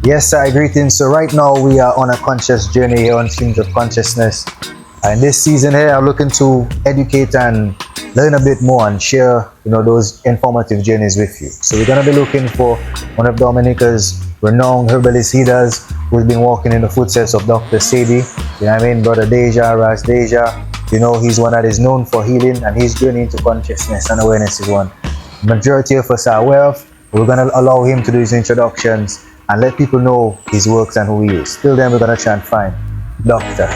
Yes, I greetings. So right now we are on a conscious journey here on Streams of Consciousness. And this season here, I'm looking to educate and learn a bit more and share, those informative journeys with you. So we're gonna be looking for one of Dominica's renowned herbalist healers who's been walking in the footsteps of Dr. Sadie. Brother Deja, Ras Dejean. He's one that is known for healing, and his journey into consciousness and awareness is one majority of us are aware of. We're gonna allow him to do his introductions and let people know his works and who he is. Till then, we're gonna try and find Doctor,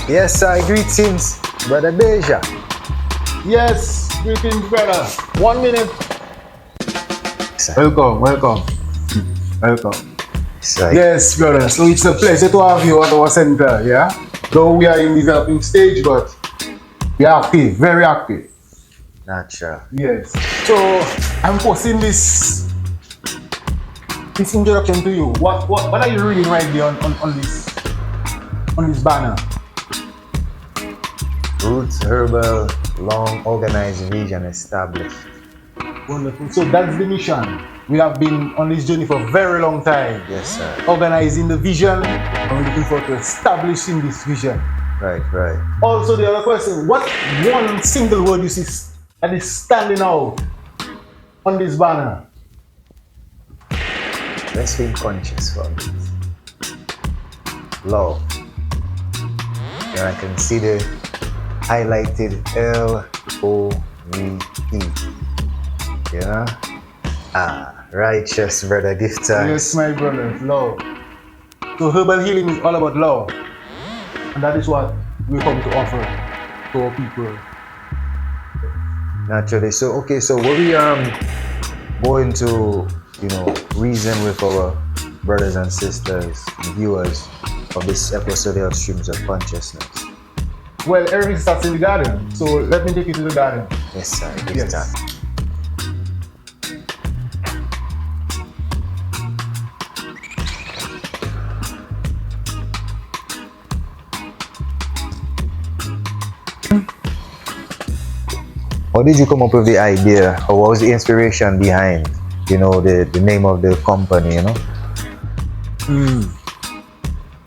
Yes, I greetings, Brother Deja. Yes, greetings, brother. 1 minute. Sir. Welcome. Sir. Yes, brother. So it's a pleasure to have you at our center, yeah? Though we are in developing stage, but we are active, very active. Natural. Yes. So I'm posting this introduction to you. What are you reading right there on this banner? Roots Herbal, long organized vision established. Wonderful. So that's the mission. We have been on this journey for a very long time. Yes, sir. Organizing the vision, and we're looking forward to establishing this vision. Right. Also, the other question: what one single word you see that is standing out on this banner? Let's be conscious for this. Love. Here I can see the highlighted L-O-V-E. Righteous, brother, give thanks. Yes, my brother, love. So herbal healing is all about love, and that is what we come to offer to our people. Naturally. So what we going to reason with our brothers and sisters and viewers of this episode of Streams of Consciousness. Well, everything starts in the garden, so let me take you to the garden. Yes, sir. Give Yes. thanks. How did you come up with the idea, or what was the inspiration behind, the name of the company,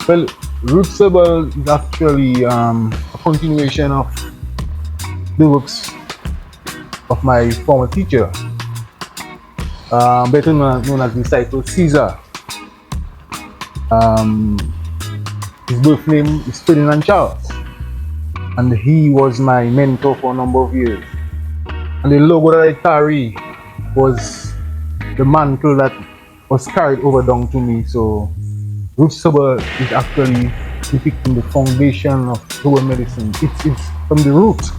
Well, Roots Herbal is actually a continuation of the works of my former teacher, better known as disciple Caesar. His birth name is Ferdinand Charles, and he was my mentor for a number of years. And the logo that I carry was the mantle that was carried over down to me. So Roots Herbal is actually depicting the foundation of herbal medicine. It's from the root,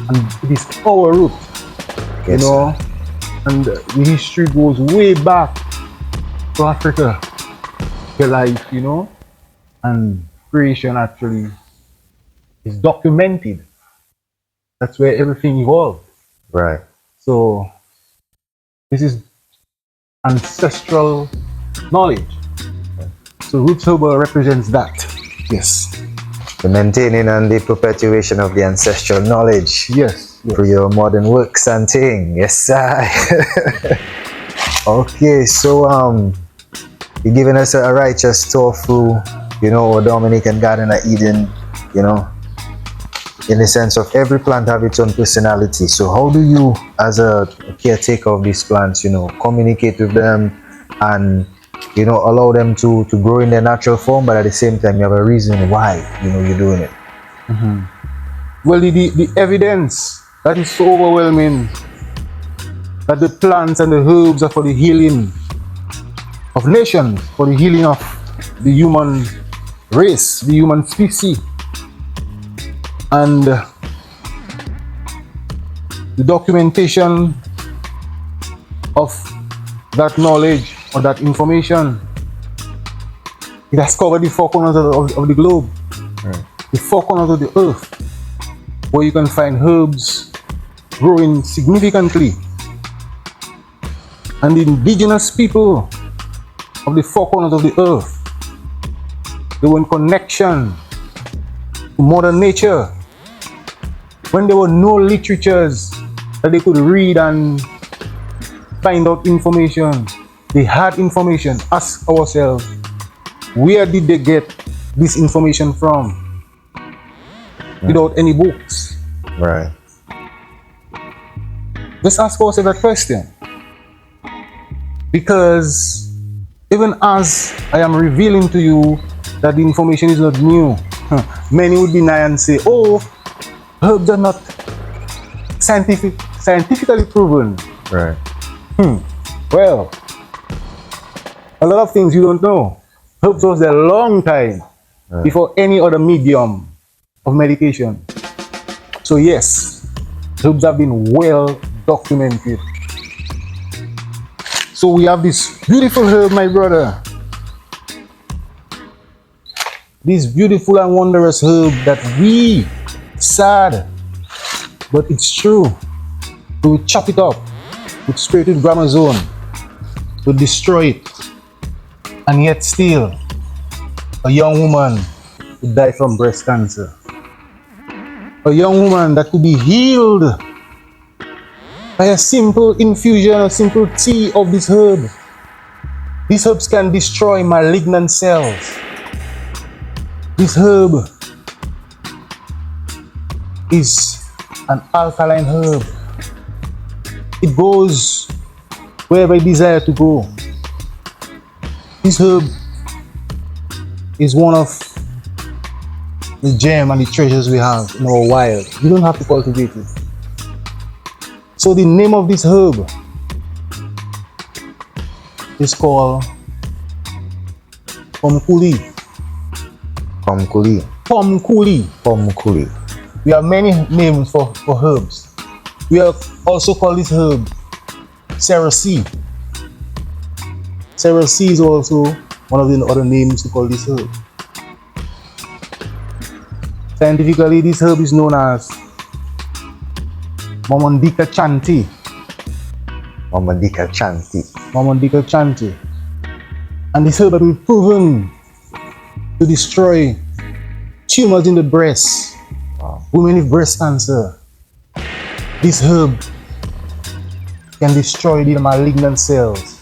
and it is our root, Yes, and the history goes way back to Africa, the life, and creation actually is documented. That's where everything evolved. Right. So this is ancestral knowledge. So Roots Herbal represents that. Yes. The maintaining and the perpetuation of the ancestral knowledge Yes. through your modern works and things. Yes, sir. Okay, so you're giving us a righteous tour through, our Dominican Garden of Eden, you know, in the sense of every plant have its own personality. So how do you, as a caretaker of these plants, communicate with them and allow them to grow in their natural form, but at the same time you have a reason why you're doing it. Well, the evidence that is so overwhelming that the plants and the herbs are for the healing of nations, for the healing of the human race, the human species. And the documentation of that knowledge or that information, it has covered the four corners of the globe, the four corners of the earth, where you can find herbs growing significantly. And the indigenous people of the four corners of the earth, they were in connection to Mother Nature. When there were no literatures that they could read and find out information, they had information. Ask ourselves, where did they get this information from? Without any books. Right. Let's ask ourselves that question. Because even as I am revealing to you that the information is not new, many would deny and say, oh, herbs are not scientifically proven. Right. Well, a lot of things you don't know. Herbs was there a long time before any other medium of medication. So yes, herbs have been well documented. So we have this beautiful herb, my brother. This beautiful and wondrous herb that we, sad, but it's true, we will chop it up with spirited gramazone, to destroy it, and yet still, a young woman would die from breast cancer. A young woman that could be healed by a simple infusion, a simple tea of this herb. These herbs can destroy malignant cells. This herb is an alkaline herb. It goes wherever I desire to go. This herb is one of the gem and the treasures we have in our wild. You don't have to cultivate it. So the name of this herb is called Pomkuli. Pomkuli. Pomkuli. Pomkuli. We have many names for herbs. We have also called this herb Cerasee. Cerasee is also one of the other names to call this herb. Scientifically, this herb is known as Momondika chanti. Momondika chanti. Momondika chanti. And this herb has been proven to destroy tumors in the breast. Wow. Women with breast cancer. This herb can destroy the malignant cells,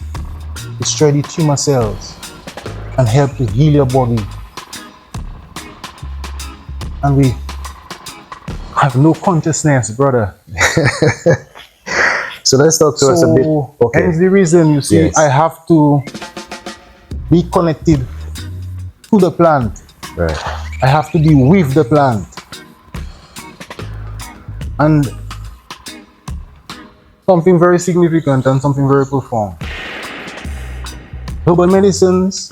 destroy the tumor cells, and help to heal your body. And we have no consciousness, brother. So let's talk to us a bit. Okay. Hence the reason, you see, Yes. I have to be connected to the plant. Right. I have to be with the plant. And something very significant and something very profound. Herbal medicines,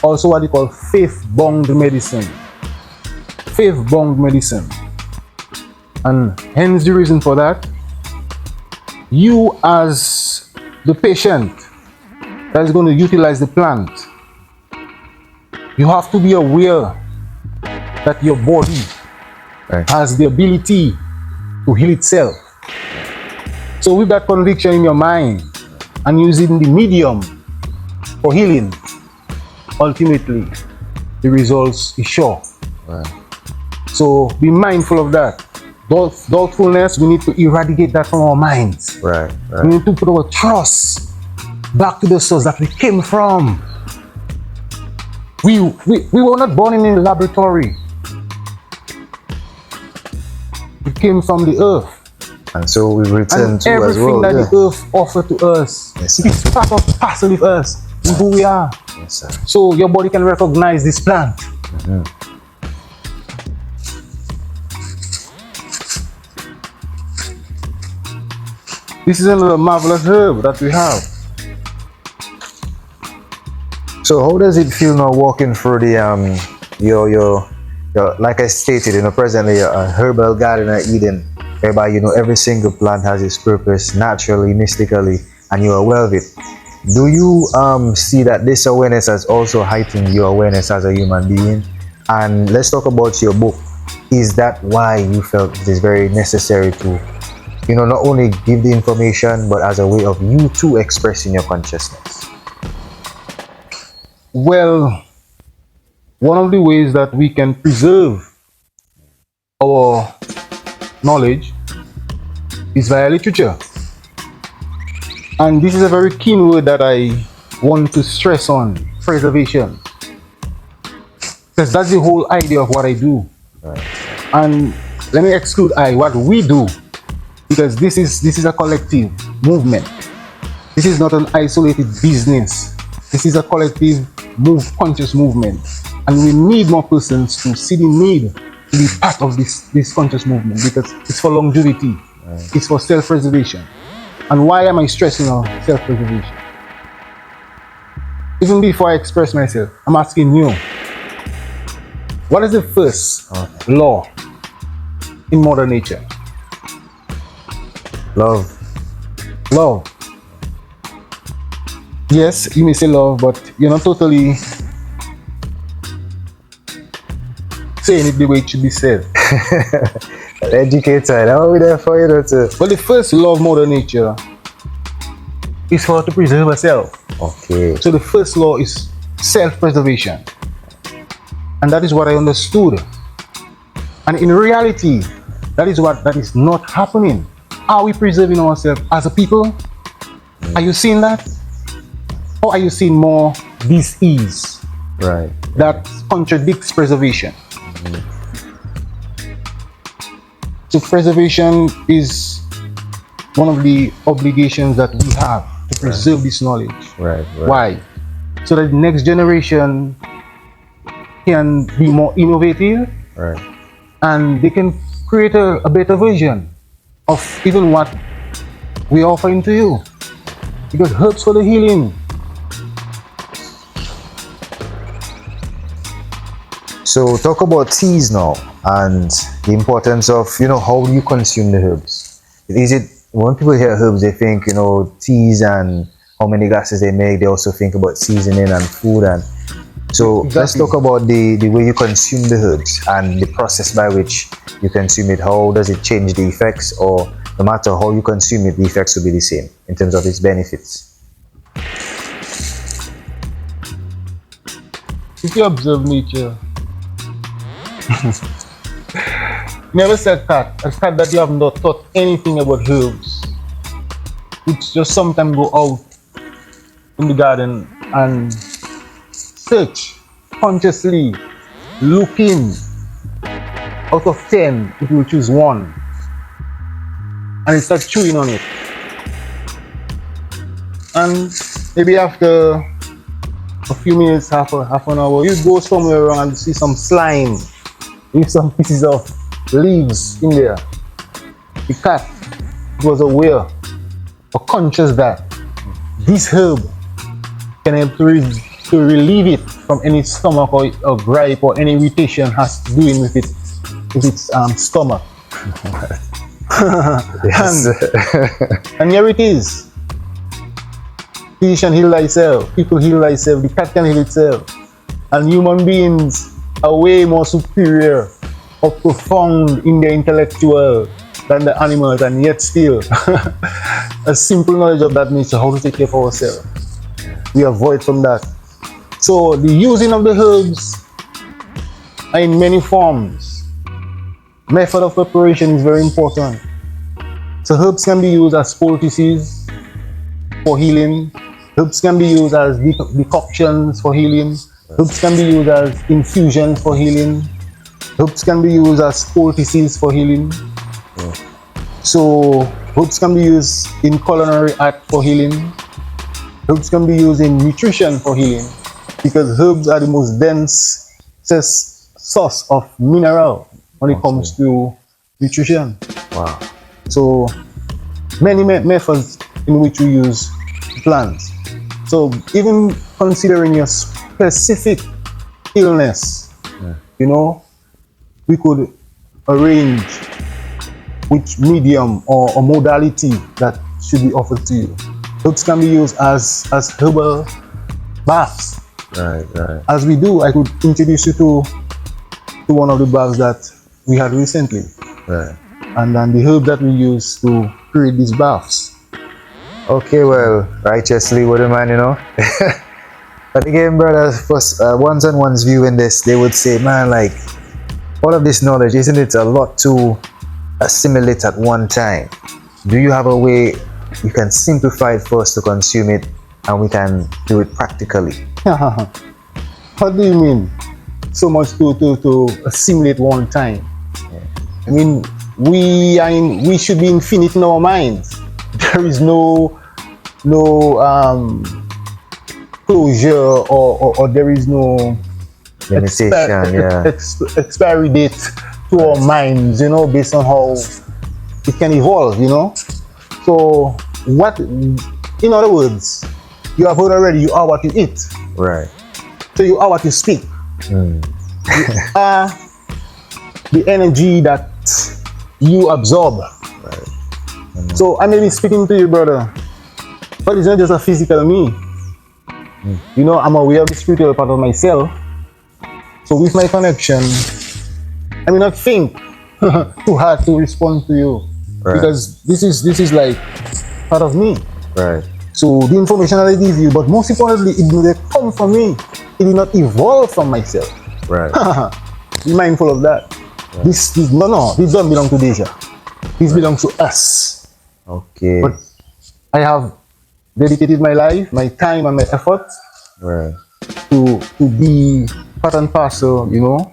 also what they call faith-bound medicine. Faith-bound medicine. And hence the reason for that, you as the patient that is going to utilize the plant, you have to be aware that your body has the ability to heal itself. So with that conviction in your mind and using the medium for healing, ultimately the results is sure. Right. So be mindful of that. Doubtfulness, we need to eradicate that from our minds. Right. We need to put our trust back to the source that we came from. We were not born in a laboratory. We came from the earth. And so we return And to as everything well. that Yeah. the earth offered to us, Yes, it is part of parcel with us, in who we are. Yes, sir. So your body can recognize this plant. This is another marvelous herb that we have. So how does it feel now walking through the your like I stated, presently you're a herbal garden at Eden, whereby every single plant has its purpose naturally, mystically, and you are aware of it. Do you see that this awareness has also heightened your awareness as a human being? And let's talk about your book. Is that why you felt it is very necessary to not only give the information, but as a way of you too expressing your consciousness? Well, one of the ways that we can preserve our knowledge is via literature. And this is a very keen word that I want to stress on: preservation. Because that's the whole idea of what I do. Right. And let me exclude what we do, because this is a collective movement. This is not an isolated business. This is a collective conscious movement, and we need more persons to see the need to be part of this conscious movement, because it's for longevity. Right. It's for self-preservation. And why am I stressing on self-preservation? Even before I express myself, I'm asking you, what is the first law in Mother Nature? Love. Love. Yes, you may say love, but you're not totally saying it the way it should be said. Educator, how are we there for you? But the first law of Mother Nature is for her to preserve herself. Okay. So the first law is self-preservation. And that is what I understood. And in reality, that is not happening. Are we preserving ourselves as a people? Are you seeing that? Or are you seeing more dis-ease? Right. That contradicts preservation. So preservation is one of the obligations that we have, to preserve this knowledge. Right. Why? So that the next generation can be more innovative. Right. And they can create a better version of even what we are offering to you. Because herbs for the healing. So talk about teas now, and the importance of how you consume the herbs. Is it, when people hear herbs, they think teas and how many gases they make. They also think about seasoning and food. And so Let's talk about the way you consume the herbs and the process by which you consume it. How does it change the effects, or no matter how you consume it, the effects will be the same in terms of its benefits? If you observe nature, never said a cat that you have not taught anything about herbs, which just sometimes go out in the garden and search consciously, looking. Out of 10, it will choose one, and it starts chewing on it. And maybe after a few minutes, half an hour, you go somewhere around and see some slime with some pieces of leaves in there. The cat was aware or conscious that this herb can help to relieve it from any stomach or gripe or any irritation has to do with its stomach. And here it is. Physician heal thyself, people heal thyself, the cat can heal itself. And human beings are way more superior or profound in their intellectual than the animals, and yet still a simple knowledge of that nature, how to take care of ourselves. We avoid from that. So the using of the herbs are in many forms. Method of preparation is very important. So herbs can be used as poultices for healing. Herbs can be used as decoctions for healing. Herbs can be used as infusions for healing. Herbs can be used as poultices for healing. So herbs can be used in culinary art for healing. Herbs can be used in nutrition for healing, because herbs are the most dense source of mineral when it comes to nutrition. Wow. So many methods in which we use plants. So even considering your specific illness, you know, we could arrange which medium or modality that should be offered to you. Herbs can be used as herbal baths. Right. As we do, I could introduce you to one of the baths that we had recently. Right. And then the herb that we use to create these baths. Okay, well, righteously, what a man, you know. But again, brother, for ones and ones viewing this, they would say, man, like, all of this knowledge, isn't it a lot to assimilate at one time? Do you have a way you can simplify it for us to consume it, and we can do it practically? What do you mean? So much to assimilate one time? I mean, we should be infinite in our minds. There is no closure or there is no limitation, expiry date to our minds, you know, based on how it can evolve, you know. So what, in other words, you have heard already, you are what you eat. Right. So you are what you speak. You are the energy that you absorb. Right. So I may be speaking to you, brother, but it's not just a physical me. You know, I'm aware of the spiritual part of myself. So with my connection, I may not think too hard to respond to you, because this is like part of me. Right. So the information that I give you, but most importantly, it did not come from me. It did not evolve from myself. Right. Be mindful of that. Right. This don't belong to Deja. This belongs to us. Okay. But I have dedicated my life, my time, and my effort to be part and parcel, you know,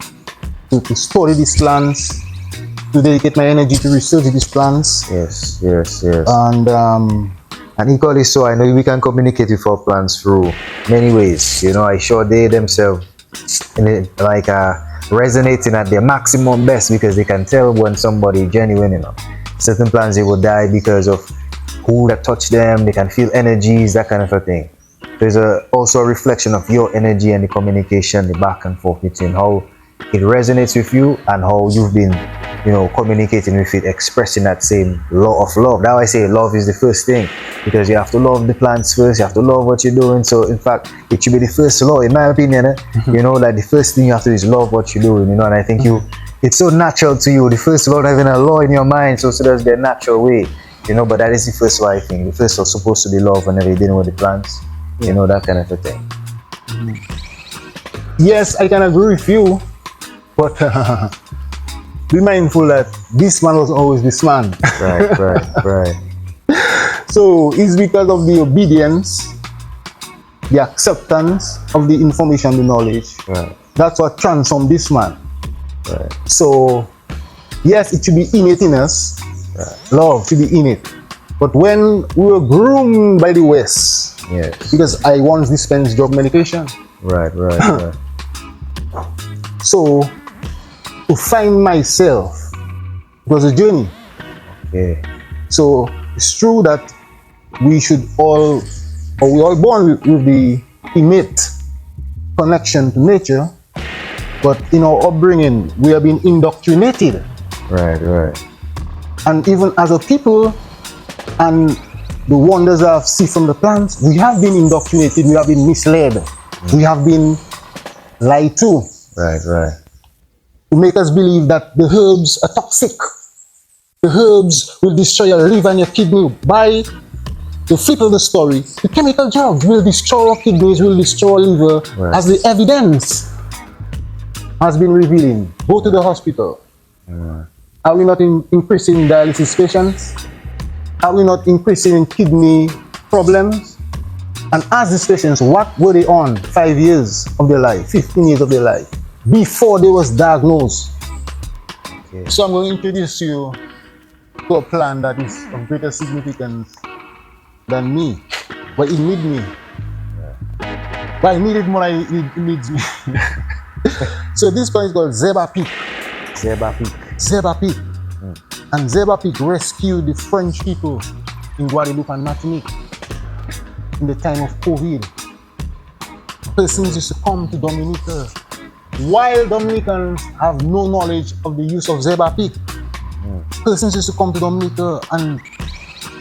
to study these plants, to dedicate my energy to research these plants. Yes. And equally so, I know we can communicate with our plants through many ways. You know, I sure they themselves resonating at their maximum best, because they can tell when somebody genuine, you know. Certain plants, they will die because of who that touched them. They can feel energies, that kind of a thing. There's also a reflection of your energy and the communication, the back and forth between how it resonates with you and how you've been, you know, communicating with it, expressing that same law of love. Now I say love is the first thing, because you have to love the plants first, you have to love what you're doing. So in fact, it should be the first law, in my opinion. You know, like the first thing you have to do is love what you're doing, you know. And I think it's so natural to you. The first law, having a law in your mind, so there's the natural way, you know. But that is the first law, I think. The first law is supposed to be love whenever you're dealing with the plants, you know, that kind of a thing. Yes, I can agree with you, but be mindful that this man was always this man. Right. So it's because of the obedience, the acceptance of the information, the knowledge. Right. That's what transformed this man. Right. So yes, it should be innate in us. Right. Love should be innate. But when we were groomed by the West, Yes. because I once dispensed drug medication. Right. So to find myself, it was a journey. Okay. So it's true that we all born with the innate connection to nature, but in our upbringing, we have been indoctrinated. Right. And even as a people, and the wonders I've seen from the plants, we have been indoctrinated, we have been misled, we have been lied to. Right. To make us believe that the herbs are toxic. The herbs will destroy your liver and your kidney. By the flip of the story, the chemical drugs will destroy our kidneys, will destroy our liver, as the evidence has been revealing. Go to the hospital. Are we not increasing dialysis patients? Are we not increasing in kidney problems? and ask these questions. What were they on 5 years of their life, 15 years of their life, before they was diagnosed? Okay. So I'm going to introduce you to a plan that is of greater significance than me, but it needs me. But I need it more than it needs me. So this plan is called Zeba Peak. Zeba Peak. Zeba Peak. And Zeba Peak rescued the French people in Guadeloupe and Martinique in the time of COVID. Persons used to come to Dominica while Dominicans have no knowledge of the use of Zeba Peak. Persons used to come to Dominica and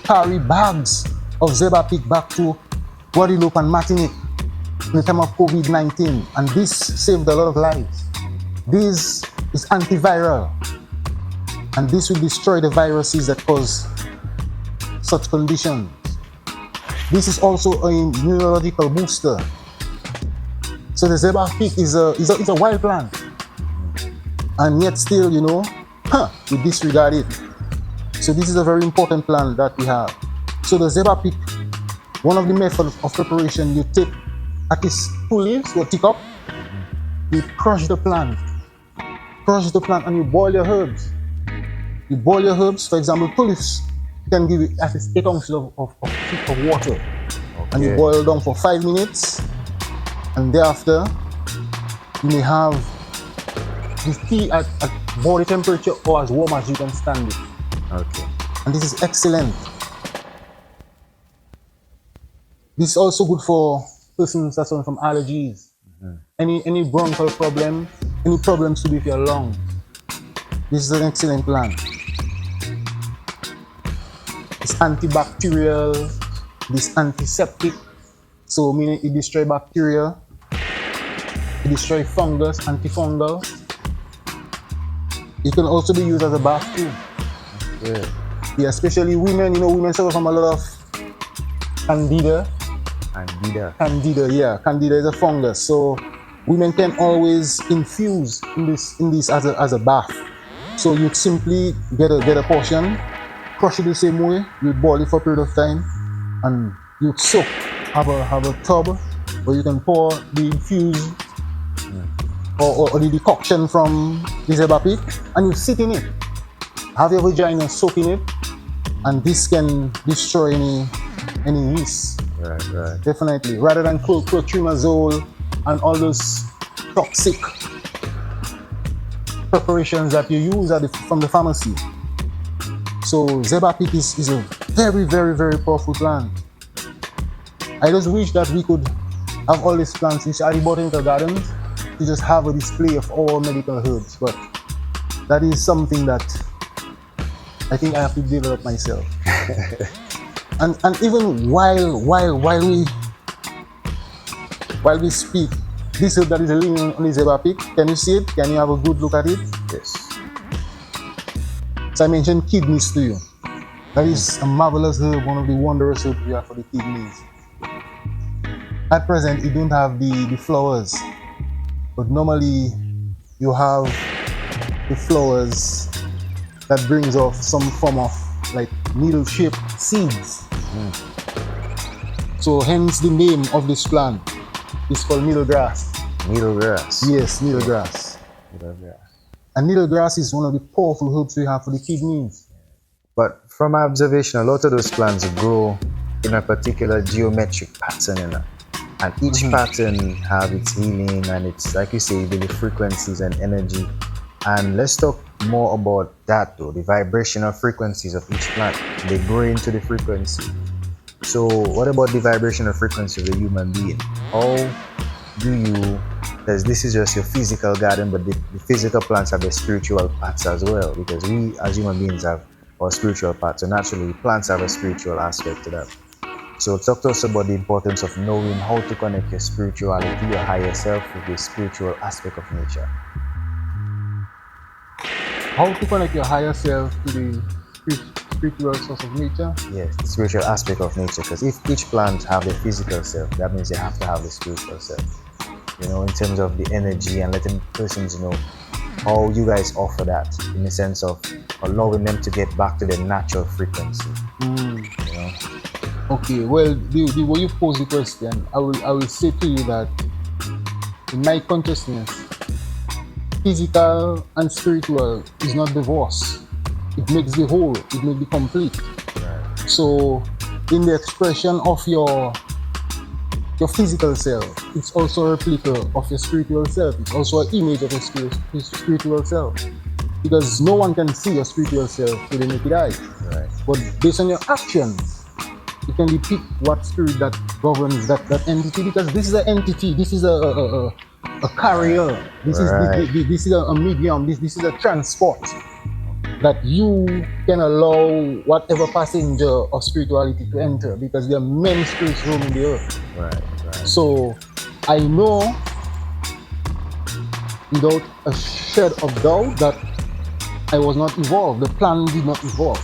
carry bags of Zeba Peak back to Guadeloupe and Martinique in the time of COVID-19, and this saved a lot of lives. This is antiviral, and this will destroy the viruses that cause such conditions. This is also a neurological booster. So the Zeba Peak is a wild plant, and yet still, we disregard it. So this is a very important plant that we have. So the Zeba Peak, one of the methods of preparation, you take at least 2 leaves, you take up, you crush the plant, and you boil your herbs. You boil your herbs, for example, 2 leaves, you can give it at least 8 ounces of water. Okay. And you boil down for 5 minutes, and thereafter, you may have the tea at body temperature or as warm as you can stand it. Okay. And this is excellent. This is also good for persons that suffer from allergies, any bronchial problems, any problems to do with your lungs. This is an excellent plant. It's antibacterial, it's antiseptic, so meaning it destroys bacteria, it destroys fungus, antifungal. It can also be used as a bath too. Yeah, especially women, women suffer from a lot of candida. Candida is a fungus. So women can always infuse in this as a bath. So you simply get a portion, crush it the same way, you boil it for a period of time, and you soak. Have a tub where you can pour the infused or the decoction from the Zeba Peak, and you sit in it. Have your vagina soak in it, and this can destroy any yeast. Right. Definitely. Rather than clotrimazole and all those toxic preparations that you use from the pharmacy. So Zeba Peak is a very, very, very powerful plant. I just wish that we could have all these plants which are the botanical gardens to just have a display of all medical herbs, but that is something that I think I have to develop myself. And even while we speak, this herb that is leaning on the Zeba Peak, can you see it? Can you have a good look at it? Yes. So I mentioned kidneys to you. That is a marvelous herb, one of the wondrous herbs we have for the kidneys. At present, it don't have the flowers, but normally you have the flowers that brings off some form of like needle-shaped seeds. So hence the name of this plant is called needlegrass. Needlegrass. Yes, needlegrass. And needlegrass is one of the powerful herbs we have for the kidneys. But from my observation, a lot of those plants grow in a particular geometric pattern, and each pattern have its healing and it's, like you say, the frequencies and energy. And let's talk more about that though, the vibrational frequencies of each plant. They grow into the frequency. So what about the vibrational frequency of the human being? How do you, because this is just your physical garden, but the physical plants have their spiritual parts as well, because we as human beings have our spiritual parts, so naturally plants have a spiritual aspect to that. So talk to us about the importance of knowing how to connect your spirituality, your higher self, with the spiritual aspect of nature. How to connect your higher self to the spiritual source of nature? Yes, the spiritual aspect of nature, because if each plant have the physical self, that means they have to have the spiritual self. In terms of the energy, and letting persons know how you guys offer that, in the sense of allowing them to get back to their natural frequency. Okay, well, the way you pose the question, I will say to you that in my consciousness, physical and spiritual is not divorced. It makes the whole, it makes the complete. Right. So in the expression of your physical self, it's also a replica of your spiritual self. It's also an image of your spiritual self. Because no one can see your spiritual self with the naked eye. Right. But based on your actions, you can depict what spirit that governs that entity. Because this is an entity, this is a carrier, this Right. is this is a medium, this is a transport that you can allow whatever passenger of spirituality to enter, because there are many spirits roaming the earth. Right. Right. So I know without a shed of doubt that I was not evolved. The plan did not evolve.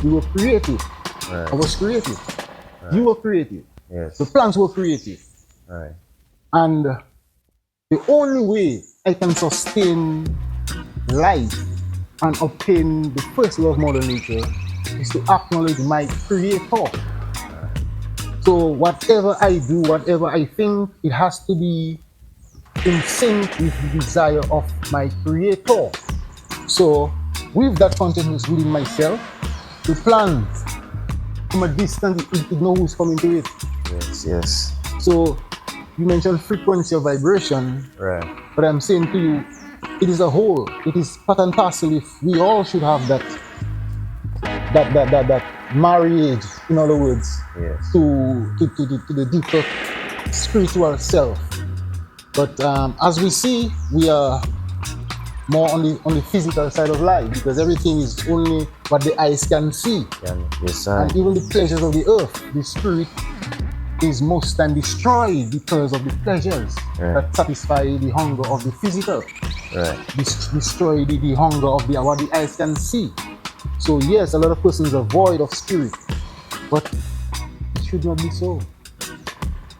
We were created. Right. I was created. You were created. Yes. The plans were created. Right. And the only way I can sustain life and obtain the first law of Mother Nature is to acknowledge my creator. So whatever I do, whatever I think, it has to be in sync with the desire of my creator. So with that consciousness within myself, the plan from a distance, it knows who's coming to it. Yes. Yes. So you mentioned frequency of vibration, Right. but I'm saying to you, it is a whole. It is part and parcel. If we all should have that marriage, in other words, Yes. to the deeper spiritual self. But as we see, we are more on the physical side of life, because everything is only what the eyes can see. Yes, sir. And even the pleasures of the earth, the spirit is most time destroyed because of the pleasures that satisfy the hunger of the physical. Right. Destroy the hunger of what the eyes can see. So yes, a lot of persons are void of spirit, but it should not be so.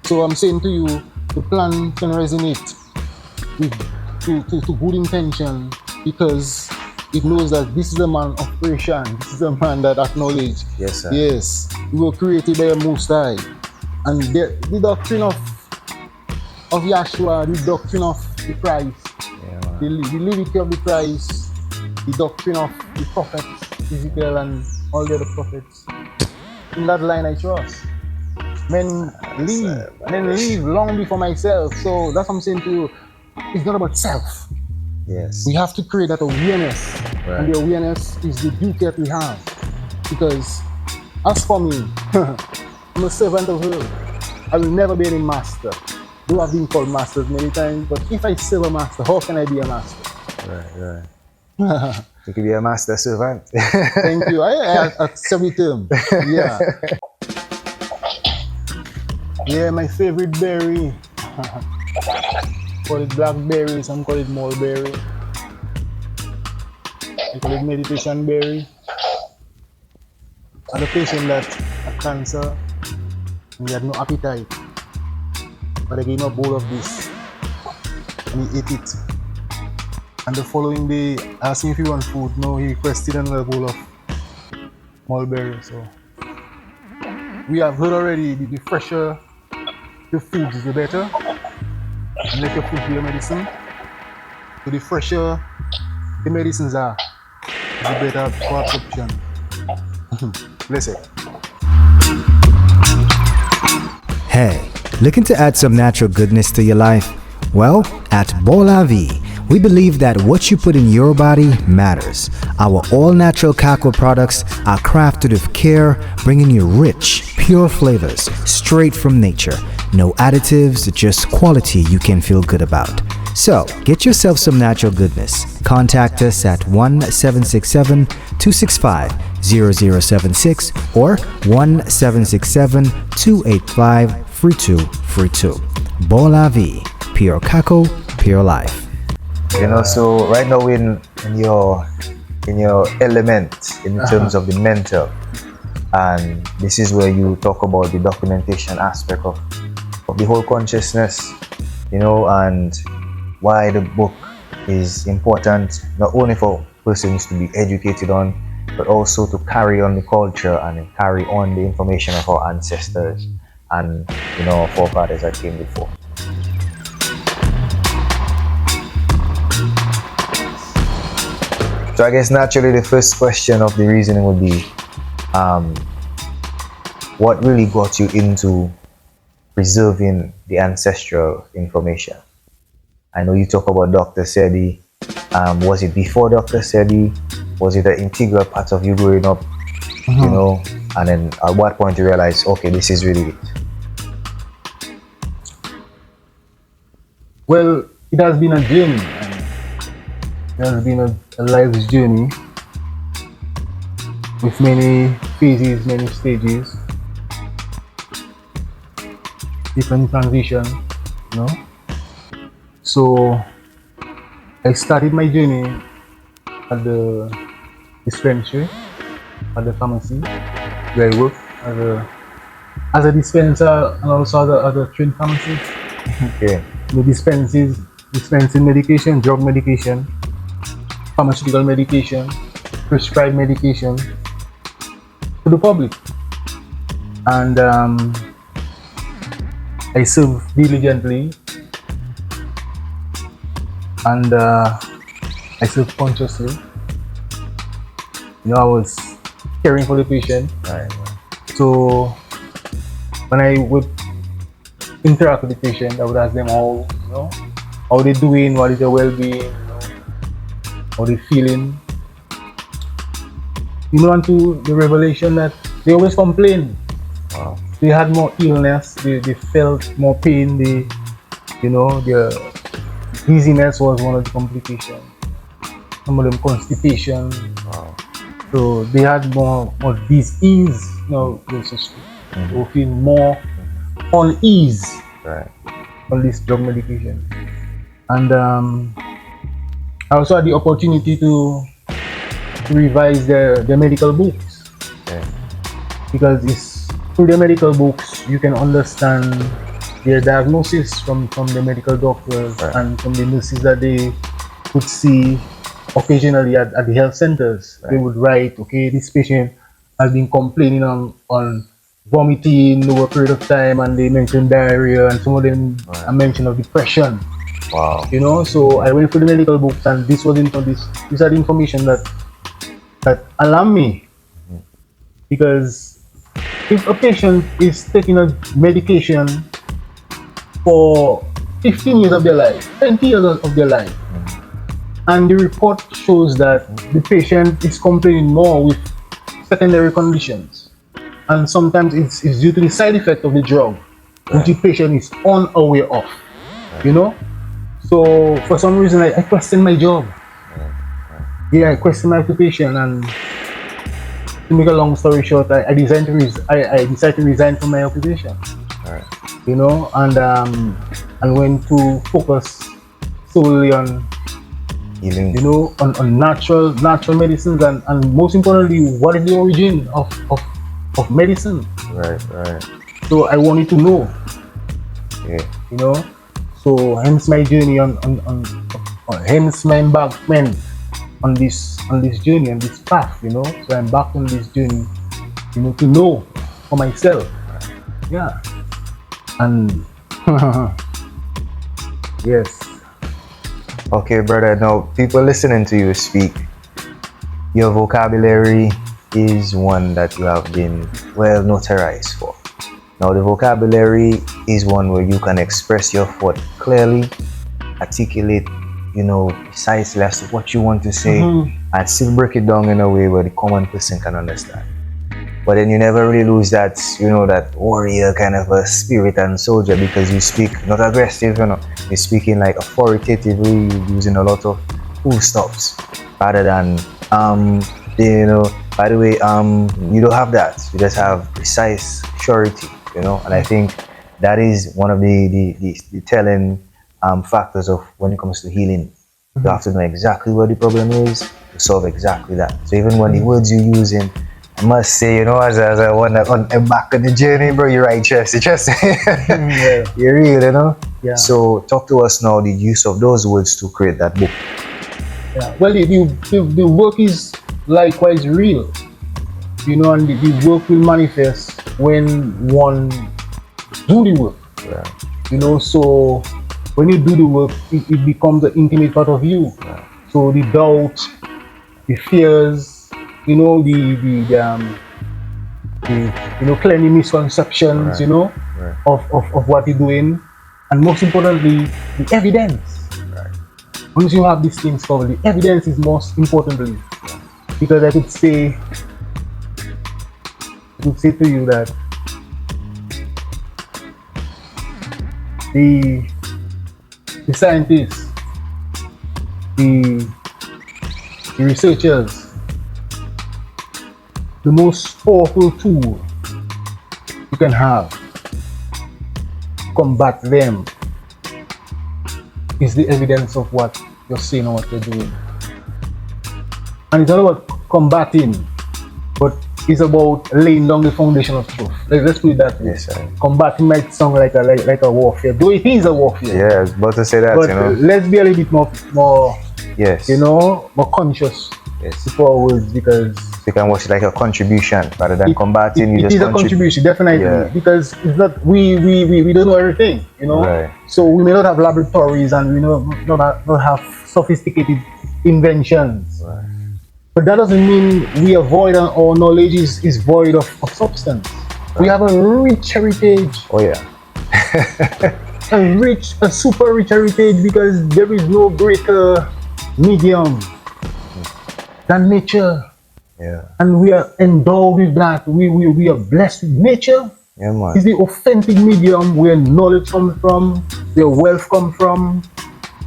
So I'm saying to you, the plan can resonate with to good intention, because it knows that this is a man of creation, this is a man that acknowledge. Yes, sir. Yes, we were created by a Most High. And the doctrine of Yahshua, the doctrine of the Christ, the liberty of the Christ, the doctrine of the prophets, Ezekiel and all the other prophets. In that line I trust. Men leave long before myself. So that's what I'm saying to you. It's not about self. Yes. We have to create that awareness. Right. And the awareness is the duty that we have. Because as for me, I'm a servant of her. I will never be any master. Though I've been called masters many times, but if I serve a master, how can I be a master? Right. You could be a master servant. Thank you. I accept the term. Yeah. Yeah, my favorite berry. Call it blackberry, some call it mulberry. I call it meditation berry. I had a patient that had cancer and he had no appetite. But I gave him a bowl of this and he ate it. And the following day, I asked him if he wanted food. No, he requested another bowl of mulberry. So we have heard already, the fresher the foods, the better. And let your food be your medicine. So the fresher the medicines are, the better for absorption. Bless it. Hey, looking to add some natural goodness to your life? Well, at Bola V, we believe that what you put in your body matters. Our all-natural cacao products are crafted with care, bringing you rich, pure flavors straight from nature. No additives, just quality you can feel good about. So, get yourself some natural goodness. Contact us at 1-767-265-0076 or 1-767-285-3232. Bola V, pure cacao, pure life. You know, so right now in your element in terms of the mental, and this is where you talk about the documentation aspect of the whole consciousness, you know, and why the book is important not only for persons to be educated on, but also to carry on the culture and carry on the information of our ancestors and our forefathers that came before. So I guess naturally the first question of the reasoning would be, what really got you into preserving the ancestral information? I know you talk about Dr. Sedi. Was it before Dr. Sedi? Was it an integral part of you growing up? And then at what point you realize, okay, this is really it? Well, it has been a journey. It has been a life's journey with many phases, many stages, different transitions, So I started my journey at the dispensary, at the pharmacy, where I work as a dispenser and also other trained pharmacists. Okay. The dispensing medication, drug medication, pharmaceutical medication, prescribed medication to the public. And I serve diligently and I serve consciously. I was caring for the patient. Right. So when I would interact with the patient, I would ask them how they doing, what is their well-being, how they feeling. Unto the revelation that they always complain. Wow. They had more illness, they felt more pain, their dizziness was one of the complications. Some of them constipation. Wow. So they had more disease, they feel more unease on this drug medication. And I also had the opportunity to revise their medical books. Okay. Because it's through the medical books you can understand their diagnosis from the medical doctors and from the nurses that they could see occasionally at the health centers. They would write, okay, this patient has been complaining on vomiting over a period of time, and they mentioned diarrhea, and some of them are mention of depression. Wow. So I went through the medical books, and these are the information that alarmed me. Because if a patient is taking a medication for 15 years of their life, 20 years of their life, and the report shows that the patient is complaining more with secondary conditions, and sometimes it's due to the side effect of the drug, which the patient is unaware of, So for some reason I question my job. I question my occupation, and to make a long story short, I decided to resign from my occupation. And went to focus solely on Healing. on natural medicines, and most importantly, what is the origin of medicine. Right. So I wanted to know. Yeah. So hence my journey hence my embarkment on this journey, on this path, So I embarked on this journey, to know for myself. Yeah. And yes. Okay, brother. Now, people listening to you speak, your vocabulary is one that you have been well notarized for. Now, the vocabulary is one where you can express your thought clearly, articulate, precisely as to what you want to say, and still break it down in a way where the common person can understand. But then you never really lose that, that warrior kind of a spirit and soldier, because you speak not aggressive, you're speaking like authoritatively, you're using a lot of full stops rather than, by the way, you don't have that. You just have precise surety, and I think that is one of the telling factors of when it comes to healing. You have to know exactly what the problem is to solve exactly that. So even when the words you're using, I must say, as I want to back on the journey, bro, you're right, trust Yeah. you're real, Yeah. So talk to us now, the use of those words to create that book. Yeah. Well, the work is likewise real. You know, and the work will manifest when one do the work. Right. You know, so when you do the work, it becomes an intimate part of you. Right. So the doubt, the fears, you know, the clearly misconceptions, Right. you know, Right. of what you're doing, and most importantly, the evidence. Right. Once you have these things covered, the evidence is most importantly, because I could say to you that the scientists, the researchers, the most powerful tool you can have to combat them is the evidence of what you're saying or what you're doing. And it's not about combating, but it's about laying down the foundation of truth. Let's put it that way. Yes, sir. Combating might sound like a warfare, though it is a warfare. Yeah, I was about to say that, But you know. let's be a little bit more, Yes. you know, more conscious Yes. before our words, because You can watch it like a contribution rather than combating. it You is just a contribution, definitely, Yeah. because it's not we don't know everything, you know. Right. So we may not have laboratories and we not have sophisticated inventions. Right. But that doesn't mean we avoid our knowledge is void of substance. We have a rich heritage, Oh yeah. a super rich heritage, because there is no greater medium than nature. Yeah. And we are endowed with that. We are blessed with nature. Yeah, man. It's the authentic medium where knowledge comes from, where wealth comes from,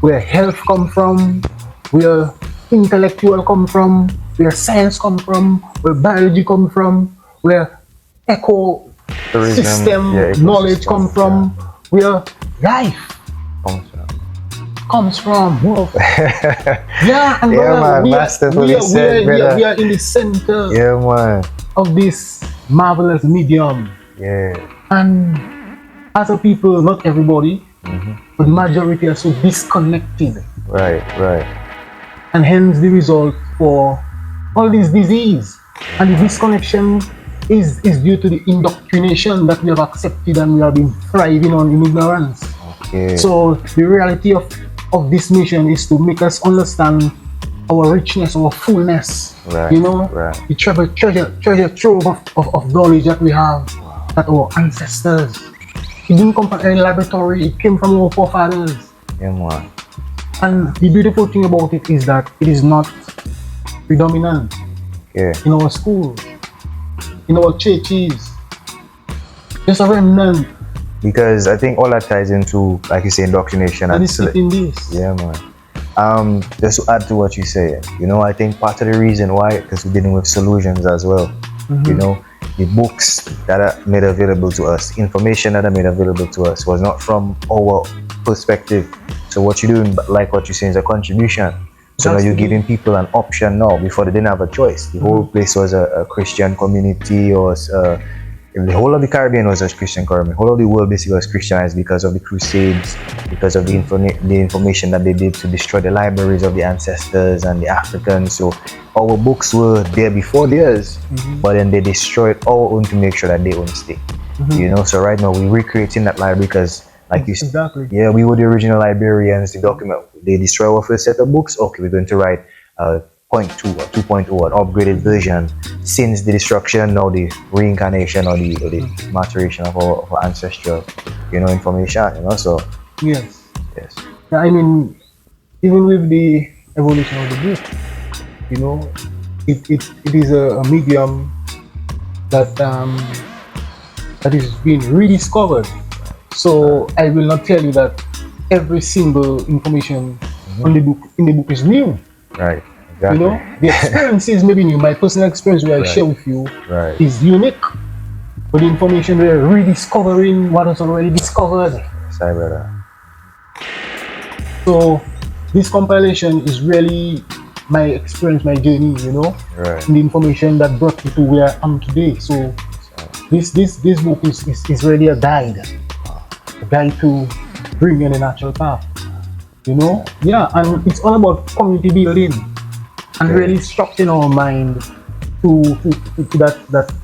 where health comes from, where intellectual come from, where science come from, where biology come from, where eco Tourism, system yeah, knowledge ecosystem, come from, where life comes from. Yeah, and Yeah, brother, man, we masterfully said, brother. are in the center Yeah, man. of this marvelous medium. Yeah. And as a people, not everybody, but majority are so disconnected, Right, right. and hence the result for all this disease. And the disconnection is due to the indoctrination that we have accepted and we have been thriving on in ignorance. Okay. So the reality of this mission is to make us understand our richness, our fullness. Right, You know, right. the treasure trove of knowledge that we have, that our ancestors. It didn't come from any laboratory, it came from our forefathers. Yeah, man. And the beautiful thing about it is that it is not predominant Yeah. in our schools, in our churches. Just a remnant Because I think all that ties into, like you say, indoctrination that and is in this. yeah, man. Just to add to what you say, you know, I think part of the reason why, because we're dealing with solutions as well. You know, the books that are made available to us, information that are made available to us, was not from our perspective. So what you're doing, like what you're saying, is a contribution. So now you're giving people an option now. Before they didn't have a choice. The whole place was a Christian community, or the whole of the Caribbean was a Christian community. The whole of the world basically was Christianized because of the Crusades, because of the information that they did to destroy the libraries of the ancestors and the Africans. So our books were there before theirs, but then they destroyed our own to make sure that they own stay. You know, so right now we're recreating that library because, like you said, Exactly. yeah, we were the original librarians. The document, they destroy our first set of books. Okay, we're going to write 0.2 or 2.0, an upgraded version. Since the destruction, now the reincarnation or the maturation of our ancestral, you know, information. You know, so Yes. yes, Yeah, I mean, even with the evolution of the book, you know, it is a medium that that is being rediscovered. So I will not tell you that every single information on the book in the book is new. right, You exactly. know, the experiences may be new. My personal experience where I share with you Right. is unique, but the information we're rediscovering what was already discovered. Sorry, brother. So this compilation is really my experience, my journey, you know, Right. and the information that brought me to where I am today. So this book is really a guide to bring you in a natural path, you know. Yeah, and it's all about community building. and really structuring our mind to that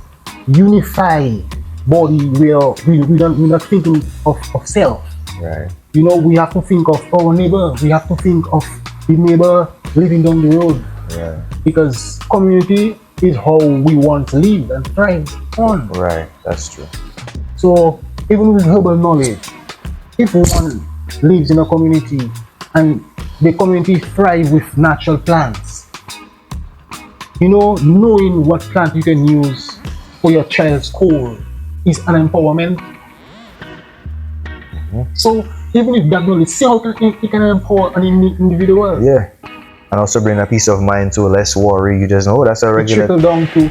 unified body where we're not thinking of self. Right. You know, we have to think of our neighbor. We have to think of the neighbor living down the road. Yeah. Because community is how we want to live and thrive on. Right. That's true. So even with herbal knowledge, if one lives in a community and the community thrive with natural plants, you know, knowing what plant you can use for your child's cold is an empowerment. So even if that knowledge, see how it can empower an individual. Yeah. And also bring a peace of mind to less worry. You just know that's a regular. Trickle down to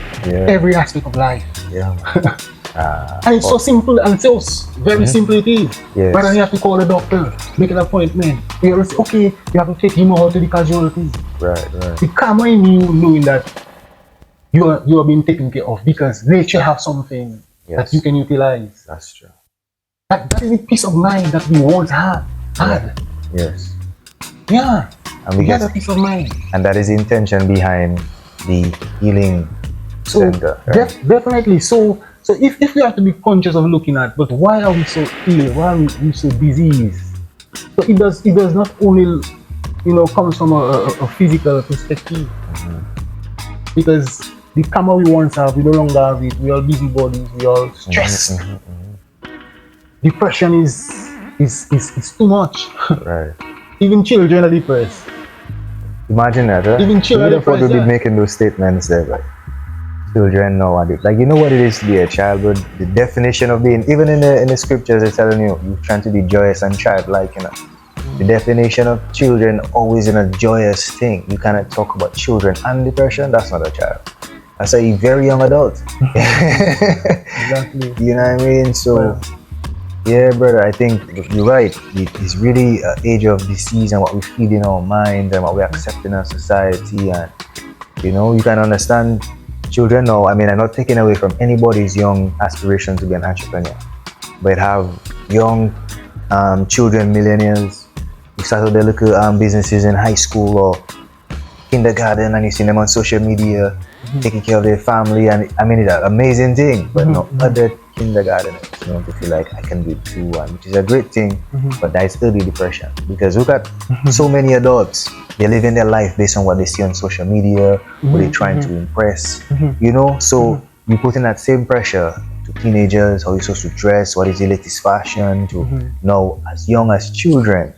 every aspect of life. Yeah. And it's so simple and so very simple it is. Yes. Rather than you have to call a doctor, make an appointment. You have to say, okay, you have to take him out to the casualty. Right. The calmer in you knowing that you are being taken care of because nature has something that you can utilize. That's true. That is the peace of mind that we once had. Yes. Yeah. And we get get a peace of mind. And that is the intention behind the healing center. Right? Definitely. So if we have to be conscious of looking at, but why are we so ill? Why are we so diseased? So it does not only, you know, comes from a physical perspective. Because the karma we once have, we no longer have it. We are busy bodies. We are stressed. Depression is too much. Right. Even children are depressed. Imagine that, huh? Even children are to be depressed. making those statements there, like children nowadays. Like, you know what it is to be a child, but the definition of being, even in the scriptures, they're telling you, you're trying to be joyous and childlike, you know. The definition of children always in a joyous thing. You cannot talk about children and depression. That's not a child. That's a very young adult. Exactly. You know what I mean? So, yeah, brother, I think you're right. It's really an age of disease and what we feed in our mind and what we accept in our society. And, you know, you can understand children now. I mean, I'm not taking away from anybody's young aspiration to be an entrepreneur, but have young children, millennials, who started their little businesses in high school or kindergarten, and you see them on social media taking care of their family. And I mean, it's an amazing thing, but no other kindergarteners, you know, to feel like I can do it too, and which is a great thing, but that is still the depression. Because look at so many adults, they're living their life based on what they see on social media, what they're trying to impress, you know. So you put in that same pressure to teenagers, how you're supposed to dress, what is the latest fashion, to now as young as children,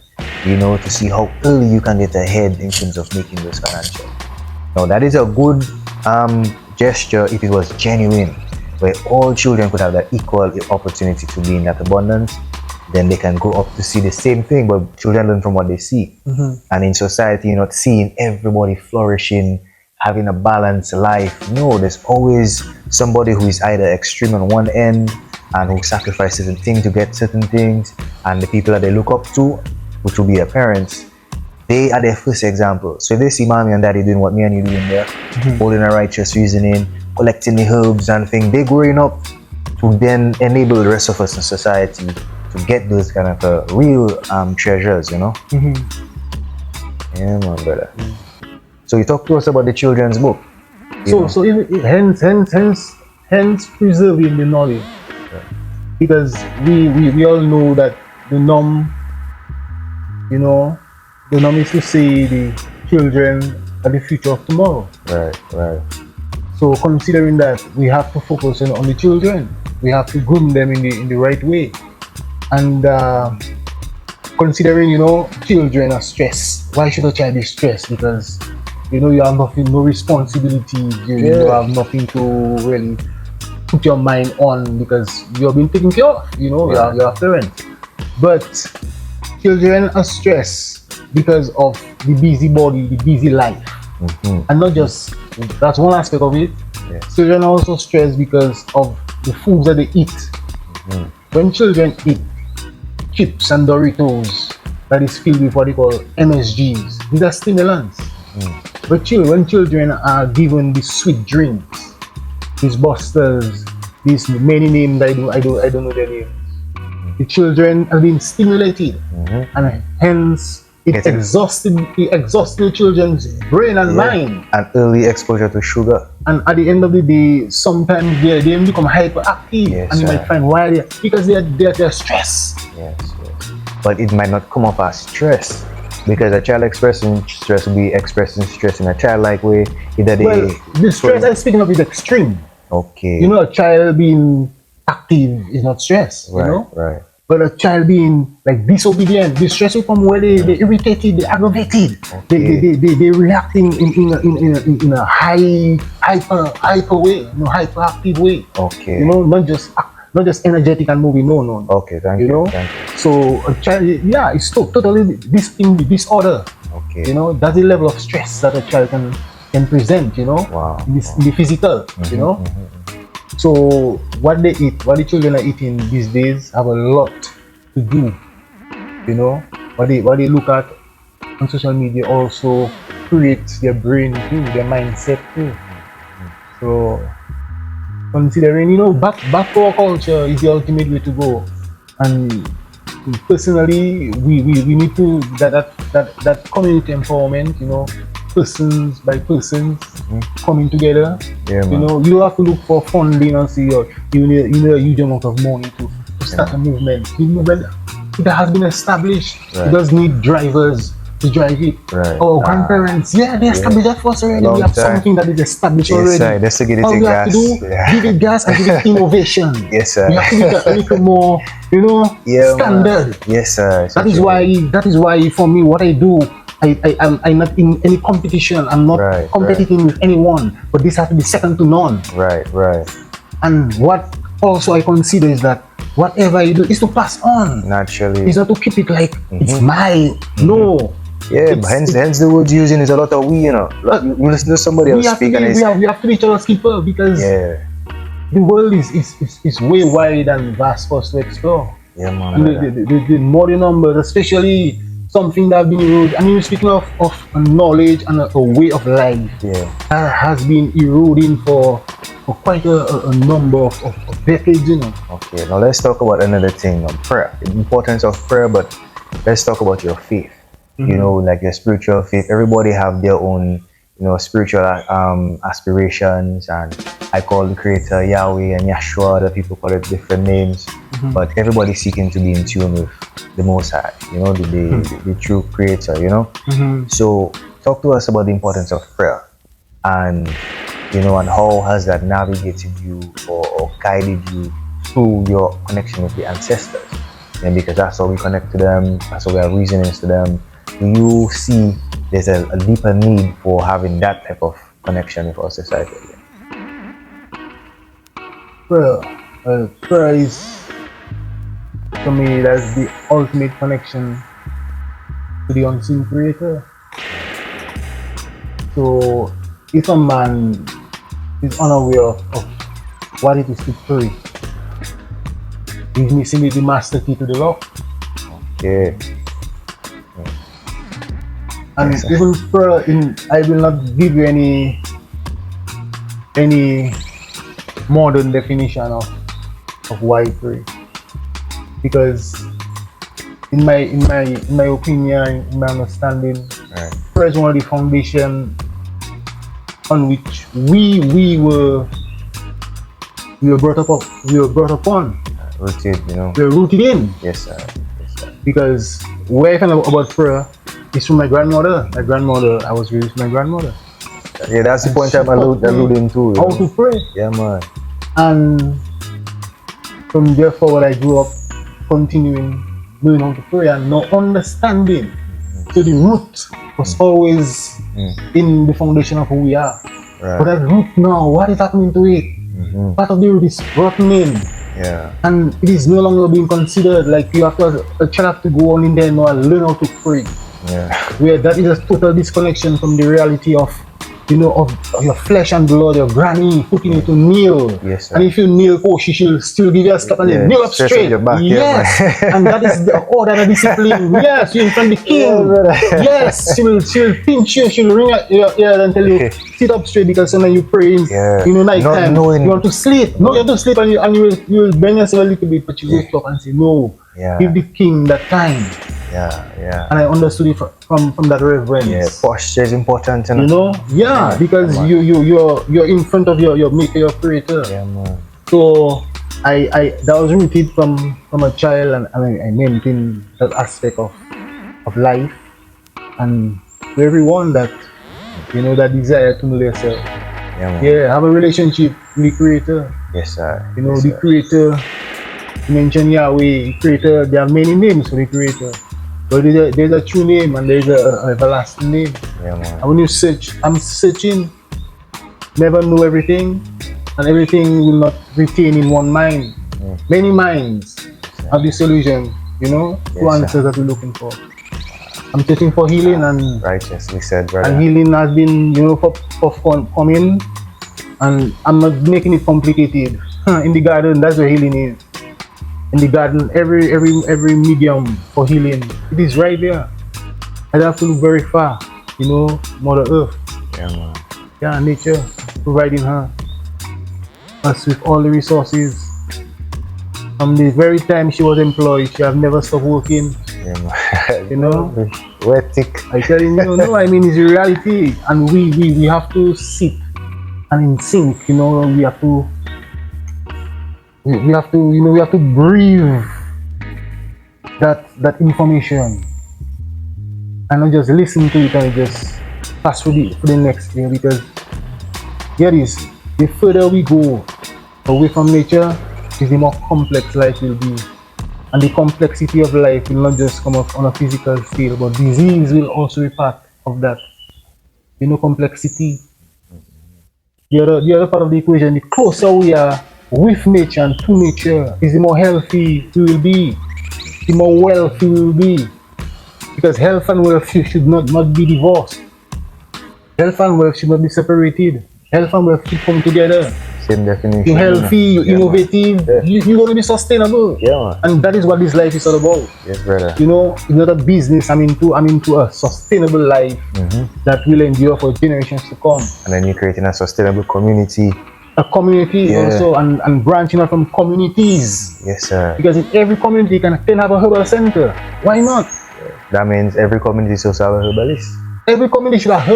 you know, to see how early you can get ahead in terms of making those financial. Now that is a good gesture if it was genuine, where all children could have that equal opportunity to be in that abundance. Then they can grow up to see the same thing, but children learn from what they see. And in society, you're not seeing everybody flourishing, having a balanced life. No, there's always somebody who is either extreme on one end and who sacrifices certain things to get certain things, and the people that they look up to, which will be their parents, they are their first example. So if they see mommy and daddy doing what me and you doing there, holding a righteous reasoning, collecting the herbs and things, they growing up to then enable the rest of us in society to get those kind of real treasures, you know. Yeah, man, brother. So you talk to us about the children's book. So hence preserving the knowledge, because we all know that the norm, you know, the norm is to say the children are the future of tomorrow. Right. So considering that, we have to focus on the children. We have to groom them in the right way. And considering, you know, children are stressed. Why should a child be stressed? Because, you know, you have no responsibility. You have nothing to really put your mind on because you're being taken care of. You know, you're a parent. But children are stressed because of the busy body, the busy life. And not just, that's one aspect of it. Children are also stressed because of the foods that they eat. When children eat chips and Doritos that is filled with what they call MSGs, these are stimulants. But when children are given these sweet drinks, these busters, these many names, I don't know their names. The children are being stimulated, and hence it exhausted the children's brain and mind. And early exposure to sugar. And at the end of the day, sometimes they become hyperactive, Yes, and you sir. might find why because they're stressed. Yes, yes. But it might not come off as stress. Because a child expressing stress will be expressing stress in a childlike way. Either they Well, the stress I'm speaking of is extreme. okay. You know, a child being active is not stress. Right, You know, right. but a child being like disobedient, the stress will come where they irritated, they aggravated, they reacting in a hyper way, hyperactive way. Okay. You know, not just energetic and moving. No. Okay, thank You you. know, Thank you. so a child, yeah, it's totally disorder. Okay. You know, that's the level of stress that a child can present. You know, Wow. in the physical. You know. So what they eat, what the children are eating these days, have a lot to do. You know, what they look at on social media also creates their brain too, their mindset too. So considering, you know, back to our culture is the ultimate way to go. And personally, we need to that community empowerment, you know, persons by persons coming together. Yeah, man. You know, you have to look for funding and see you need a huge amount of money to start a movement. The movement, it has been established. Right. It does need drivers to drive it. Right. Our grandparents, they established that for us already. Long We have time. something that is established Yes, already. sir. Just to get it All in we have to gas. do, Yeah. give it gas and give it innovation. Yes, sir. We have to make it a little more, you know, Yeah, standard. man. Yes, sir. That is why for me what I do, I'm not in any competition. I'm not Right, competing with anyone. But this has to be second to none. Right, right. And what also I consider is that whatever you do is to pass on. Naturally. It's not to keep it like it's mine. No. Yeah, It's- hence the words using is a lot of we, you know. Look, you listen to somebody else speak and it's we have to be each other's keeper because yeah, the world is way wide and vast for us to explore. yeah, man. And the more the numbers, especially something that have been eroded. I mean, speaking of knowledge and a way of life Yeah, that has been eroding for quite a number of decades, you know. okay. Now let's talk about another thing, prayer. The importance of prayer, but let's talk about your faith. You know, like your spiritual faith. Everybody have their own, you know, spiritual aspirations, and I call the creator Yahweh and Yahshua. Other people call it different names, but everybody's seeking to be in tune with the Most High. You know, the true creator. You know. So talk to us about the importance of prayer, and you know, and how has that navigated you or guided you through your connection with the ancestors? And because that's how we connect to them, that's how we have reasonings to them. Do you see there's a deeper need for having that type of connection with our society? Prayer is, to me, that's the ultimate connection to the unseen creator. So if a man is unaware of what it is to pray, he's missing the master key to the lock. Yeah. And Yes, sir. even prayer, I will not give you any modern definition of why pray, because in my opinion, in my understanding, Right. prayer is one of the foundation on which we were brought upon, Rooted, you know. we were rooted in. Yes, sir. Yes, sir. Because where I found out about prayer is from my grandmother. I was raised with my grandmother. Yeah, that's the point I'm alluding to. You How know? to pray. Yeah, man. And from there forward, I grew up continuing knowing how to pray and no understanding. So the root was always in the foundation of who we are. Right. But that root now, what is happening to it? Part of the root is rotting, Yeah. and it is no longer being considered. Like you have to, a child have to go on in there now and learn how to pray. Yeah. Where that is a total disconnection from the reality of, you know, of your flesh and blood, your granny putting you to kneel. Yes, sir. And if you kneel, she'll still give you a slap and Yeah, kneel up straight straight. on your back, yeah, Yes, man. and that is the order and the discipline. Yes, you're in front of the king. Yeah, brother. Yes, she'll pinch you, she'll ring at your ear and tell you sit up straight, because sometimes you pray in, Yeah. you know, night Not time. knowing- You want to sleep. No, you have to sleep, and you will bend yourself a little bit, but you wake up and say no. Yeah. Give the king that time. Yeah. And I understood it from that reverence. Yeah, posture is important, You know? Yeah, because man. you're in front of your maker, your creator. Yeah, man. So I that was rooted from a child, and I maintain that aspect of life, and to everyone that that desire to know yourself. Yeah, man. Yeah, have a relationship with the creator. Yes, sir. You know, Yes, the sir. creator, you mention Yahweh, the creator, there are many names for the creator. But there's a true name and there's a everlasting name. Yeah, man. And when you search, I'm searching, never know everything, and everything will not retain in one mind. Many minds have the solution, to Yes, answers that we're looking for. I'm searching for healing, and Righteously said, brother. and healing has been, for fun coming, and I'm not making it complicated. In the garden, that's where healing is. In the garden, every medium for healing, it is right there. I don't have to look very far, Mother Earth, Yeah, man. yeah, nature, providing us with all the resources. From the very time she was employed, she have never stopped working. Yeah, man. You know? We're thick. I tell you, no, I mean, it's a reality, and we have to sit and in sync. We have to. We have to breathe that information, and not just listen to it and just pass for the next year. Because here is the further we go away from nature, is the more complex life will be, and the complexity of life will not just come up on a physical scale, but disease will also be part of that. Complexity. The other part of the equation, the closer we are with nature and to nature, is the more healthy we will be, the more wealthy we will be. Because health and wealth should not be divorced. Health and wealth should not be separated. Health and wealth should come together. Same definition. You're healthy, you're innovative, Yeah. you're going to be sustainable. Yeah, man. And that is what this life is all about. Yes, brother. It's not a business. I'm into a sustainable life that will endure for generations to come. And then you're creating a sustainable community. A community also, and branching out from communities. Yes, sir. Because in every community can have a herbal center. Why not? That means every community is also have a herbalist. Every community should have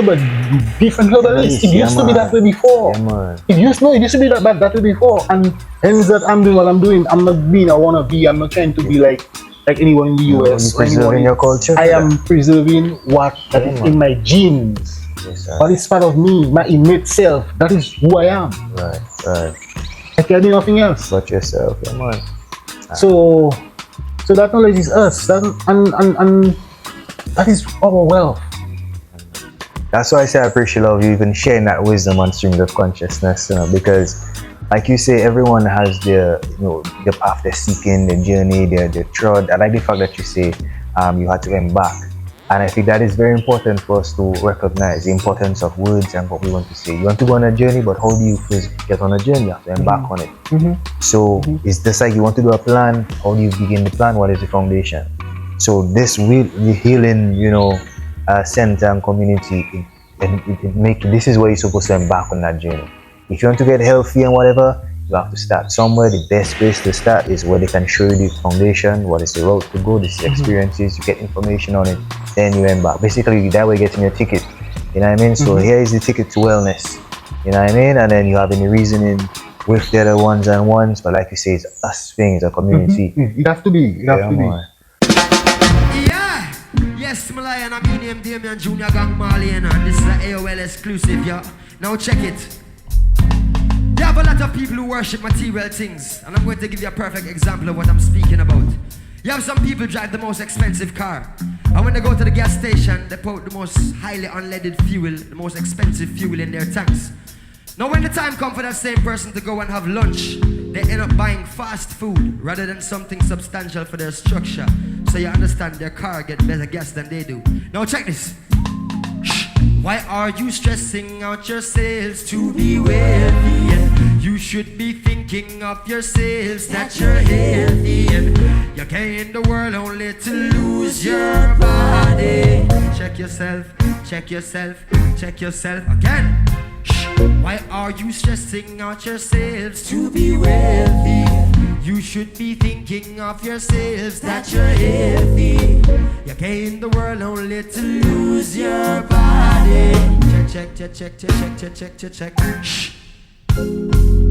different herbalists. It used to be that way before. Yeah, man. It used to be that way before. And hence that I'm doing what I'm doing. I'm not being a wannabe. I'm not trying to be like anyone in the US. You're preserving your culture. I am preserving what that is in my genes. Yes, sir. What is part of me, my innate self. That is who I am. Right. I can do nothing else. But yourself, yeah, man. So that knowledge is us. And that is our wealth. That's why I say I appreciate love you even sharing that wisdom on streams of consciousness, because like you say, everyone has their the path they're seeking, the journey, their trod. I like the fact that you say you had to embark. And I think that is very important for us to recognize the importance of words and what we want to say. You want to go on a journey, but how do you first get on a journey? You have to embark on it. So it's just like you want to do a plan. How do you begin the plan? What is the foundation? So this will the healing, center and community. This is where you're supposed to embark on that journey. If you want to get healthy and whatever, you have to start somewhere. The best place to start is where they can show you the foundation, what is the road to go, the experiences, you get information on it, then you embark. Basically, that way getting your ticket. You know what I mean? So here is the ticket to wellness. You know what I mean? And then you have any reasoning with the other ones and ones, but like you say, it's us thing, it's a community. It has to be. It has to be. Yeah! Yes, Malay, and I'm name Damian Junior Gang Marley, and this is an AOL exclusive, yeah. Now check it. You have a lot of people who worship material things, and I'm going to give you a perfect example of what I'm speaking about. You have some people drive the most expensive car, and when they go to the gas station, they put the most highly unleaded fuel, the most expensive fuel in their tanks. Now when the time comes for that same person to go and have lunch, they end up buying fast food rather than something substantial for their structure. So you understand their car get better gas than they do. Now check this. Why are you stressing out yourselves to be wealthy? And you should be thinking of yourselves that you're healthy. And you came in the world only to lose your body. Check yourself, check yourself, check yourself again. Why are you stressing out yourselves to be wealthy? You should be thinking of yourselves that you're healthy. You came in the world only to lose your body. Check, check, check, check, check, check, check, check, check, check. Shh.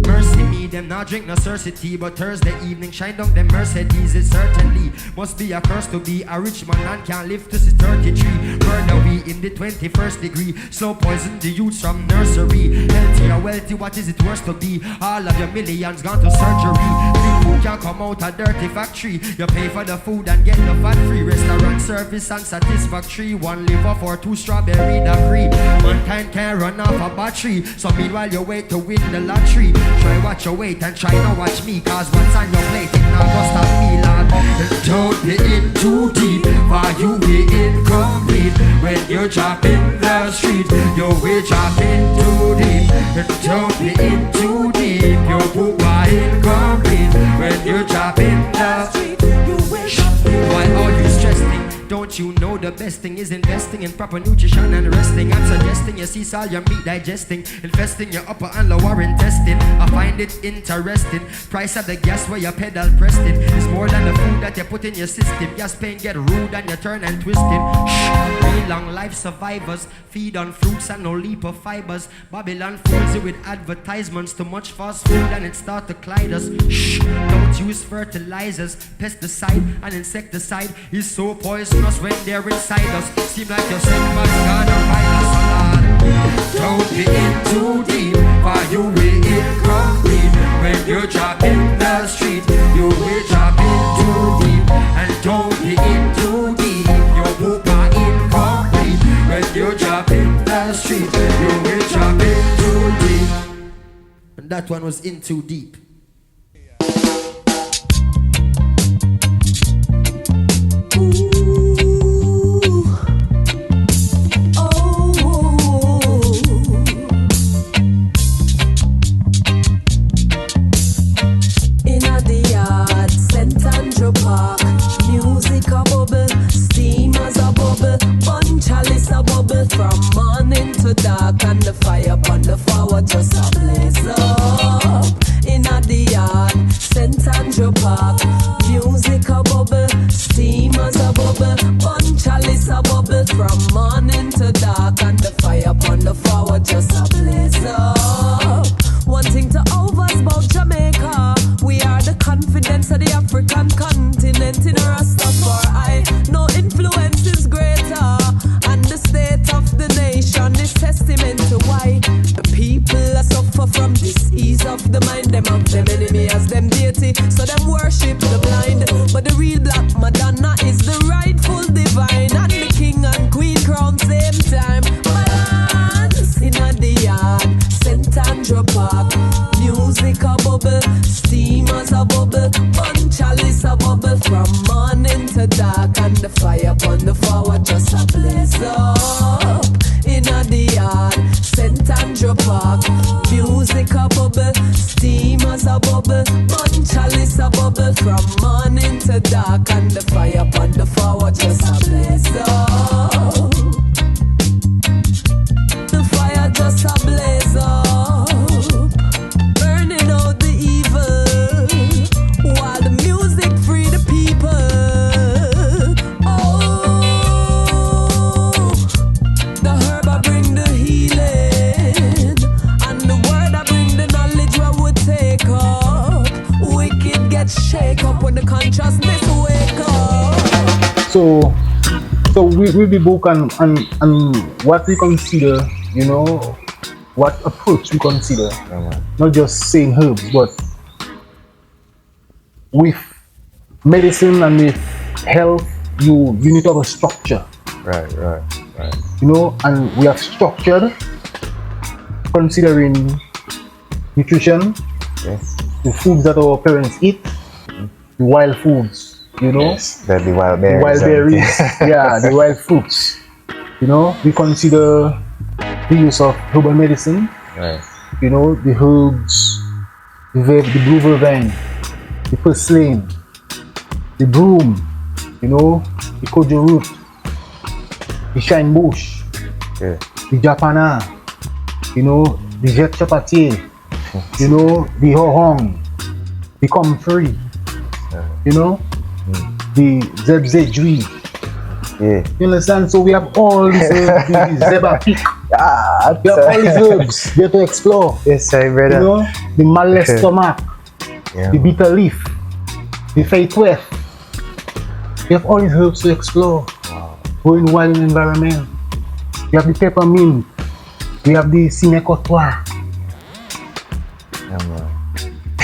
Mercy me, them not drink no tea, but Thursday evening shine down them Mercedes. It certainly must be a curse to be a rich man and can't live to see 33. Murder we in the 21st degree, slow poison the youths from nursery. Healthy or wealthy, what is it worse to be? All of your millions gone to surgery. Clean food can't come out a dirty factory. You pay for the food and get the fat free. Restaurant service unsatisfactory. 1 liver for 2 strawberry daiquiri. Mankind can't run off a battery. So meanwhile you wait to win the lottery. Try watch your weight and try not watch me, cause what's on your plate it not gonna stop me, lad. Don't be in too deep, for you be incomplete. When you drop in the street, you will drop in too deep. Don't be in too deep, your poop are incomplete. When you drop in the street, you will drop in. Why are you stressing? Don't you know the best thing is investing in proper nutrition and resting? I'm suggesting you cease all your meat digesting, infesting your upper and lower intestine. I find it interesting. Price of the gas where your pedal pressed in is more than the food that you put in your system. Gas pain get rude and you turn and twisting. Real long life survivors feed on fruits and no leap of fibers. Babylon fools you with advertisements. Too much fast food and it start to collide us. Don't use fertilizers, pesticide and insecticide is so poisonous when they're inside us. Seem like your setback's gonna ride us hard. Don't be in too deep, for you will incomplete. When you drop in the street, you will drop in too deep. And don't be in too deep, your poop are incomplete. When you drop in the street, you will drop in too deep. And that one was in too deep. From morning to dark and the fire upon the forward just a blaze up. In the yard, St. Andrew Park, music a bubble, steamers a bubble, bun chalice a bubble. From morning to dark and the fire upon the forward just a blaze up. One thing to overs about Jamaica, we are the confidence of the African continent. In Rastafari, no influence is greater, and the state of the nation is testament to why the people are suffer from disease of the mind. Them have them enemy as them deity, so them worship the blind. But the real black Madonna is the rightful divine, and the king and queen crown same time. Balance in the yard, St. Andrew Park, music a bubble, steamers a bubble, bun chalice a bubble. From morning to dark and the fire upon the forward just a blaze up. In the yard, St. Andrew Park, music a bubble, steamers a bubble, bun chalice a bubble. From morning to dark and the fire upon the forward just a blaze up. The fire just a blaze up, burning out the evil, while the music free the people. Oh, the herb I bring the healing, and the word I bring the knowledge where we take up. Wicked get shake up when the consciousness wake up. So we be book and what we consider, you know, what approach we consider. Not just saying herbs, but with medicine and with health, you need to have a structure. Right. You know, and we have structured considering nutrition, Yes. the foods that our parents eat, the wild foods, you know. Yes. The wild The berries. wild berries, yeah, the wild fruits. You know, we consider the use of herbal medicine. Right. You know, the herbs, the blue vervain, the purslane, the broom, you know, the kojo root, the shine bush, Yeah. the japana, you know, the jet chapatier, you know, the hohong, become free. You know, the Ras Dejean. Yeah. You understand? So we have all these herbs, the Zeba Peak. Ah, We have all these herbs there to explore. yes, sir, You brother. know, the Malais stomach, Yeah, the bitter leaf, the Faytwef. We have all these herbs to explore. Growing wild in environment. We have the peppermint. We have the Sinecotois. yeah, man.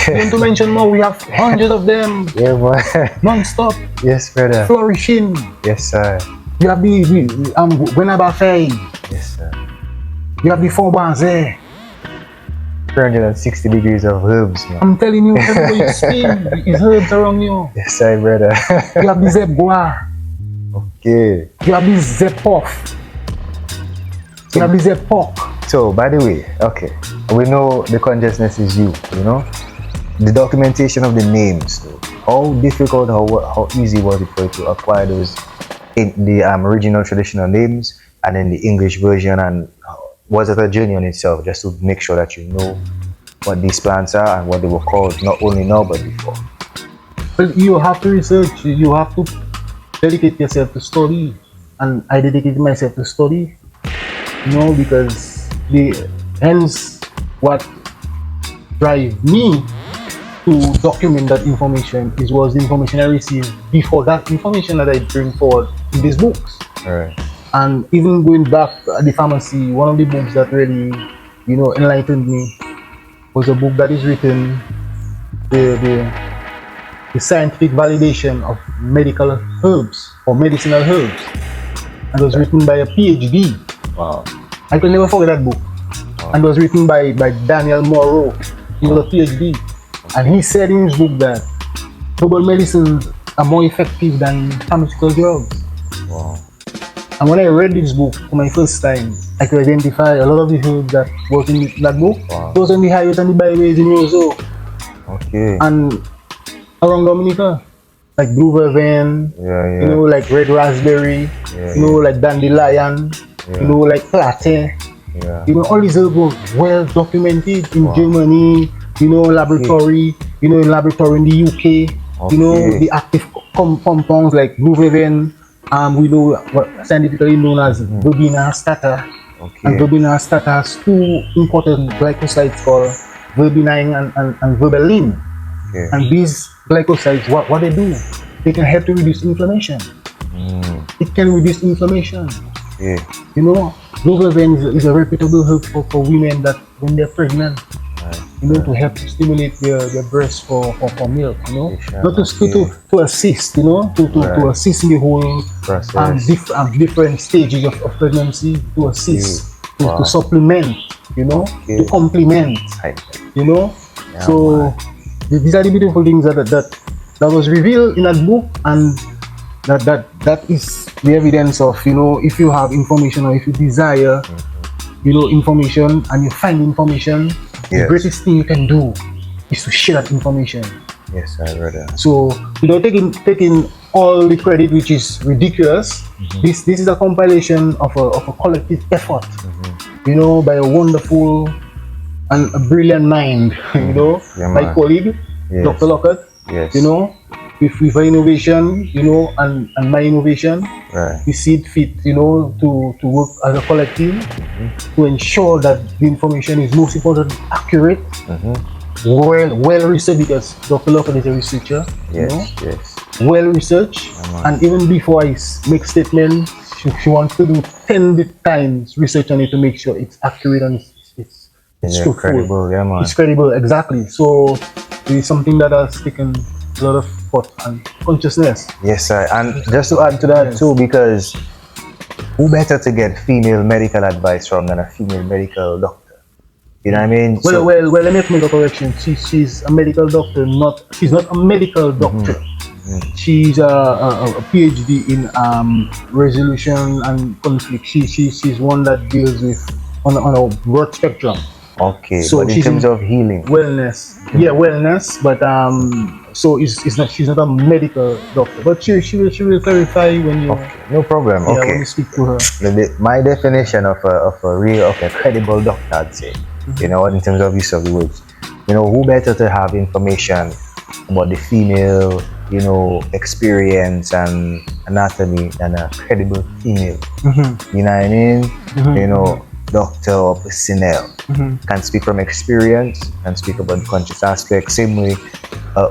Not to mention more, we have hundreds of them Yeah, man. non-stop Yes, brother. flourishing. Yes, sir. We have the Gwenabafay. Yes, sir. We have the Fonbanze. 360 degrees of herbs, man. I'm telling you, everywhere you spin, it's herbs around you. Yes, sir, brother. We have the Zebgoa. Okay. We have the Zepoff. We have the Zepok. So, by the way, okay, we know the consciousness is you, you know? The documentation of the names, though. How difficult, how easy was it for you to acquire those in the original traditional names and then the English version, and was it a journey on itself just to make sure that you know what these plants are and what they were called, not only now but before? Well, you have to research, you have to dedicate yourself to study. And I dedicated myself to study, you know, because hence what drive me to document that information was the information I received before that information that I bring forward in these books. Alright. And even going back at the pharmacy, one of the books that really, you know, enlightened me was a book that is written, the scientific validation of medical herbs or medicinal herbs. And it was written by a PhD. Wow. I can never forget that book. And it was written by Daniel Moreau. He was a PhD. And he said in his book that herbal medicines are more effective than pharmaceutical drugs. Wow. And when I read this book for my first time, I could identify a lot of the herbs that was in that book. Wow. Those on the highways and the byways in Roseau. Okay. And around Dominica, like blue vervain, Yeah. you know, like red raspberry, Yeah, you know, like dandelion, Yeah. you know, like plate. Yeah. You know, all these herbs were well documented in Germany, you know, laboratory, you know, in laboratory in the UK, you know, Okay. the active compounds like blue vervain, we know what scientifically known as verbena stata. And Okay. verbena stata has two important glycosides called verbenine and verbelin. Okay. And these glycosides, what they do, they can help to reduce inflammation. It can reduce inflammation. Okay. You know, blue vervain is a reputable herb for women that when they're pregnant, you know, to help stimulate their breast for milk, you know, Yeah, not to assist, you know, to assist in the whole Process. different stages of pregnancy, to assist, Wow. to supplement, you know, to complement, Right. you know. Yeah, So these are the beautiful things that was revealed in that book, and that is the evidence of, you know, if you have information or if you desire, you know, information and you find information, the Yes. greatest thing you can do is to share that information. Yes, I read that. So, you know, taking all the credit, which is ridiculous, this is a compilation of a collective effort, you know, by a wonderful and a brilliant mind, you know, Yeah, my man. colleague, Yes. Dr. Lockett, Yes. you know, with her innovation, you know, and my innovation, Right. we see it fit, you know, to work as a collective to ensure that the information is most important, accurate, well researched, because Dr. Lockett is a researcher, you Yes. know, Yes. well researched, and even before I make statement, she wants to do 10 times research on it to make sure it's accurate and it's Yeah, truthful. credible, yeah, man. It's credible, exactly. So it's something that has taken a lot of thought and consciousness. Yes, sir. And just to add to that too, because who better to get female medical advice from than a female medical doctor? You know what I mean? Well, let me make a correction. She's a medical doctor, she's not a medical doctor. She's a PhD in resolution and conflict. She's one that deals with on a broad spectrum. Okay, So but in she's terms in of healing, Wellness, yeah, wellness, but so she's not a medical doctor, but she will clarify when you no problem. when Okay. you speak to her. My definition of a real, credible doctor, I'd say, you know, in terms of use of the words, you know, who better to have information about the female, experience and anatomy than a credible female. You know what I mean? Doctor or personnel can speak from experience and speak about conscious aspects. Same way,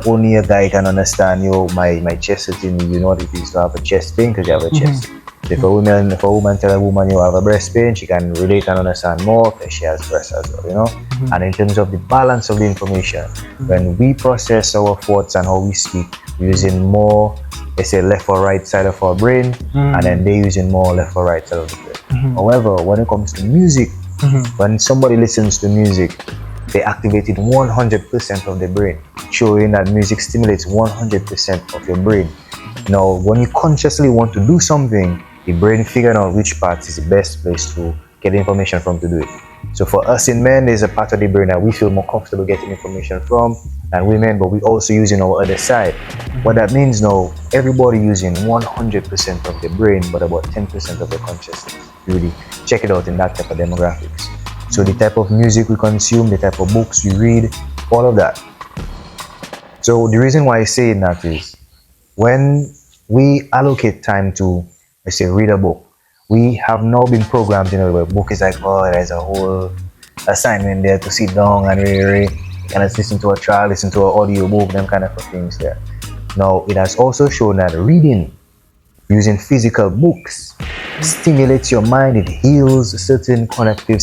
only a guy can understand, my chest is in, you know what it is to have a chest pain because you have a chest. If a woman tell a woman you have a breast pain, she can relate and understand more because she has breasts as well, And in terms of the balance of the information, when we process our thoughts and how we speak, we're using more, let's say, left or right side of our brain, and then they're using more left or right side of the brain. However, when it comes to music, when somebody listens to music, they activated 100% of the brain, showing that music stimulates 100% of your brain. Now, when you consciously want to do something, the brain figuring out which part is the best place to get information from to do it. So for us in men, there's a part of the brain that we feel more comfortable getting information from than women, but we also using our other side. What that means now, everybody using 100% of the brain, but about 10% of the consciousness. Really check it out in that type of demographics. So the type of music we consume, the type of books we read, all of that. So the reason why I say that is when we allocate time to, let's say, read a book, we have now been programmed, where a book is like, oh, there's a whole assignment there to sit down and read. You can listen to a trial, listen to an audio book, them kind of things there. Now, it has also shown that reading, using physical books, stimulates your mind, it heals certain connective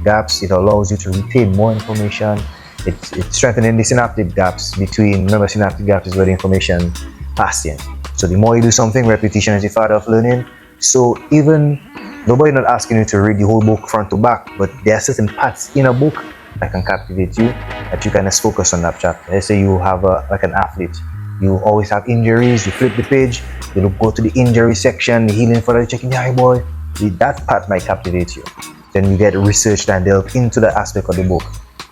gaps, it allows you to retain more information, it's strengthening the synaptic gaps remember synaptic gaps is where the information passing. So the more you do something, repetition is the father of learning. So even nobody not asking you to read the whole book front to back, but there are certain parts in a book that can captivate you, that you can just focus on that chapter. Let's say you have like an athlete, you always have injuries, you flip the page, you go to the injury section, the healing for the checking the eye boy, that part might captivate you. Then you get researched and delve into the aspect of the book.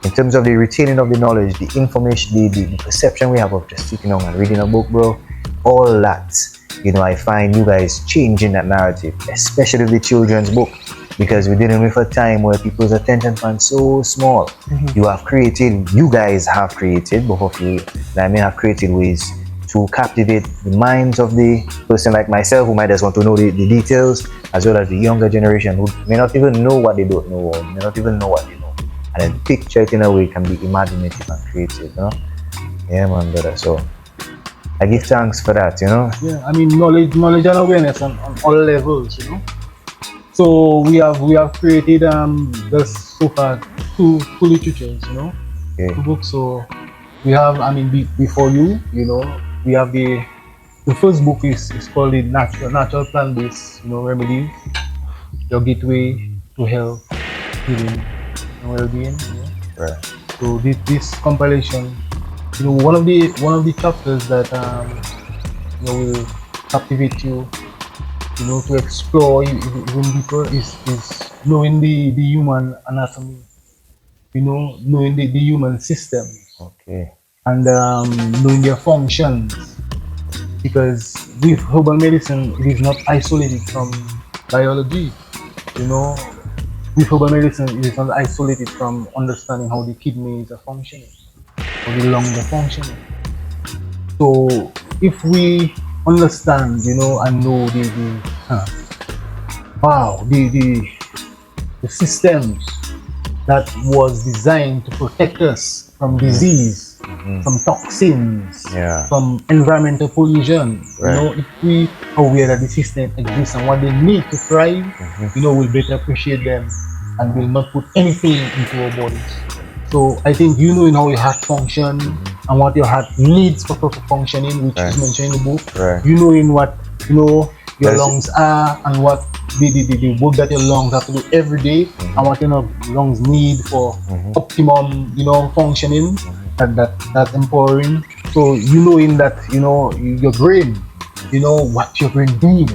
In terms of the retaining of the knowledge, the information, the perception we have of just sitting down and reading a book, bro, all that, I find you guys changing that narrative, especially the children's book, because we're dealing with a time where people's attention span so small. You guys have created, both of you, I may have created ways to captivate the minds of the person like myself who might just want to know the details, as well as the younger generation who may not even know what they don't know, or may not even know what they know. And then picture it in a way can be imaginative and creative, Yeah, man, brother. So I give thanks for that, Yeah, I mean knowledge and awareness on all levels, So we have created just so far two literatures, Okay. 2 books. So we have, before you, we have the first book is called the natural plant-based, remedies, your gateway to health, healing, and well-being. Right. So this compilation, one of the chapters that will captivate you, to explore even deeper is knowing the human anatomy, knowing the human system. Okay. And knowing their functions, because with herbal medicine it is not isolated from biology. With herbal medicine it is not isolated from understanding how the kidneys are functioning, how the lungs are functioning. So if we understand, and know the systems that was designed to protect us from disease, from toxins, from environmental pollution. Right. If we are aware that the system exists and what they need to thrive, we'll better appreciate them and will not put anything into our bodies. So I think knowing how your heart functions and what your heart needs for proper functioning, which is mentioned in the book, knowing what your lungs are and what the work that your lungs have to do every day, and what lungs need for optimum functioning, that's empowering. So knowing that your brain, what your brain needs,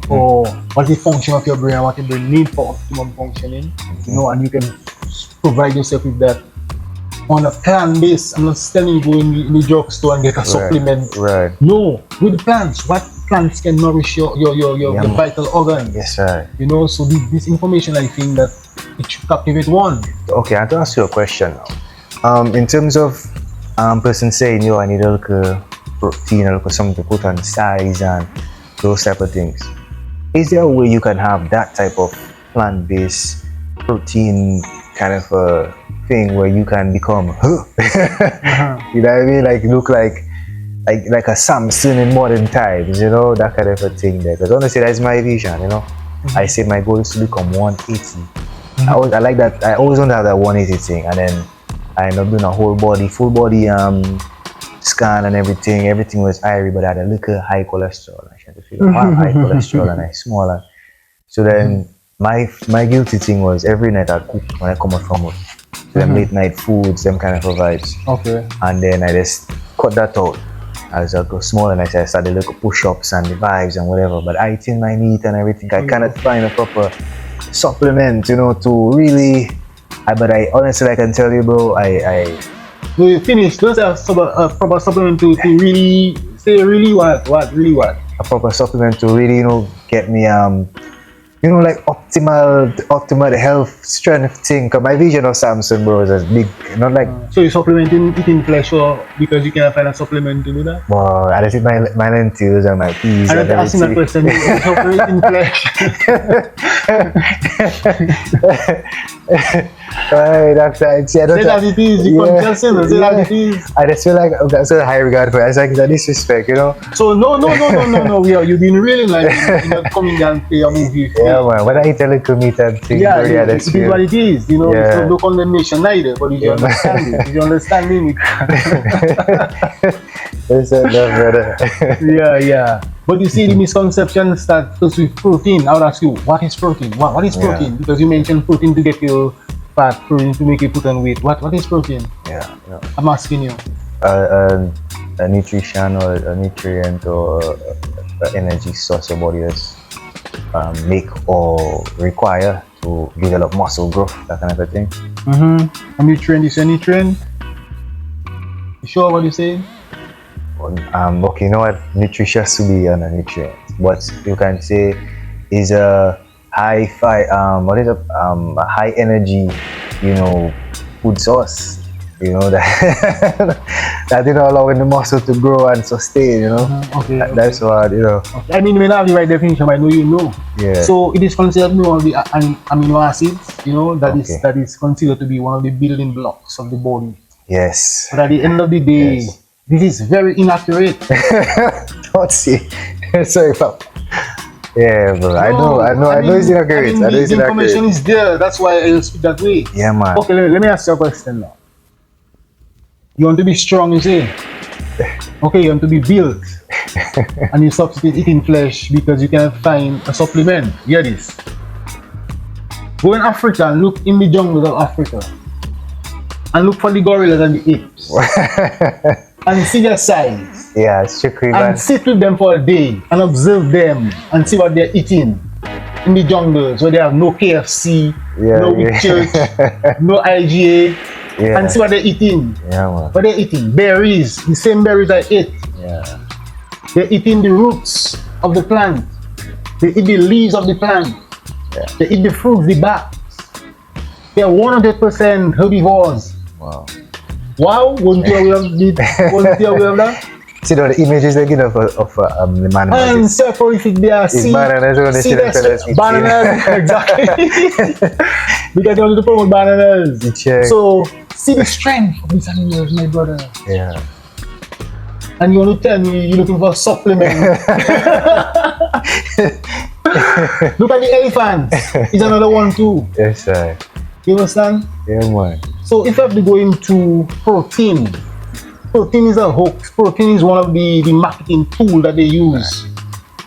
or what the function of your brain and what your brain needs for optimum functioning, and you can provide yourself with that on a plant-based. I'm not telling you go in the drugstore and get a supplement. Right. No, with the plants, what plants can nourish your vital organs. Yes, sir. So this information, I think that it should captivate one. Okay, I have to ask you a question now. In terms of person saying, yo, I need a little protein, a little something to put on size and those type of things. Is there a way you can have that type of plant-based protein kind of a thing where you can become, you know what I mean? Like look like a Samson in modern times, you know, that kind of a thing there. Because honestly, that's my vision, you know. I say my goal is to become 180. I like that. I always want to have that 180 thing, and then I end up doing a full body scan and everything. Everything was irie, but I had a little high cholesterol. I had to feel high cholesterol and I smaller. So then my guilty thing was every night I'd cook when I come out from work. So them late night foods, them kind of vibes. Okay. And then I just cut that out. As I go small and I started little push-ups and the vibes and whatever. But I eating my meat and everything, I cannot find a proper supplement, you know, to really. But I honestly, I can tell you, bro, So you finish. Don't have a proper supplement to really say really what? A proper supplement to really, you know, get me you know, like optimal health strength thing. Cause my vision of Samson, bro, is as big, not like. So you're supplementing eating flesh, or because you cannot find a supplement to do that? Well, I just eat my lentils and my peas I'm and not asking that everything. question. You're supplementing flesh. Right, after see, I don't Say that it is. You can't just say that. Say that it is. I just feel like that's a high regard for it. It's like it's a disrespect, you know. So no. You've been really like coming down to your movie. Yeah, man. When I eat a little meat and things, Yeah, really, it is what it is. You know, Yeah. it's no condemnation neither. But you understand it. You understand me. It's a love, brother. Yeah. But you see, the misconception starts with protein. I would ask you, what is protein? What is protein? Because you mentioned protein to get you fat, protein to make you put on weight. What is protein? Yeah. I'm asking you. A nutrition or a nutrient or an energy source your body is make or require to develop muscle growth, that kind of a thing. A nutrient is a nutrient. You sure what you're saying? Okay, you know what? Nutritious to be on a nutrient, but you can say is a high a high energy, you know, food source. You know that that you know allowing the muscle to grow and sustain. You know, Okay. that's what you know. Okay. I mean, when I have the right definition, I know you know. Yeah. So it is considered one of the amino acids. You know that Okay. that is considered to be one of the building blocks of the body. Yes. But at the end of the day, Yes. this is very inaccurate. Don't see. Sorry, pal. Yeah, bro. I know it's inaccurate. I know it's the information inaccurate. is there. That's why I speak that way. Yeah, man. Okay, let me ask you a question now. You want to be strong, you say? Okay, you want to be built, and you substitute eating flesh because you cannot find a supplement. Hear this. Go in Africa and look in the jungles of Africa, and look for the gorillas and the apes, and see their size, Yeah, it's trickery, man. and sit with them for a day and observe them and see what they're eating in the jungles where they have no KFC, no Big Church, no IGA. Yeah. And see what they're eating. Yeah, man. What they're eating? Berries. The same berries I ate. Yeah. They're eating the roots of the plant. They eat the leaves of the plant. Yeah. They eat the fruits, the bark. They're 100% herbivores. Wow. Wow, wasn't you aware of that? See the images they give of the man. And soporific they are. See bananas when they see them fellas eat bananas, exactly. Because they wanted to promote bananas. check. So, see the strength of these animals, my brother. Yeah. And you want to tell me you're looking for a supplement. Look at the elephant. It's another one too. Yes, sir. You understand? Yeah, man. So if I have to go into protein is a hoax. Protein is one of the marketing tool that they use.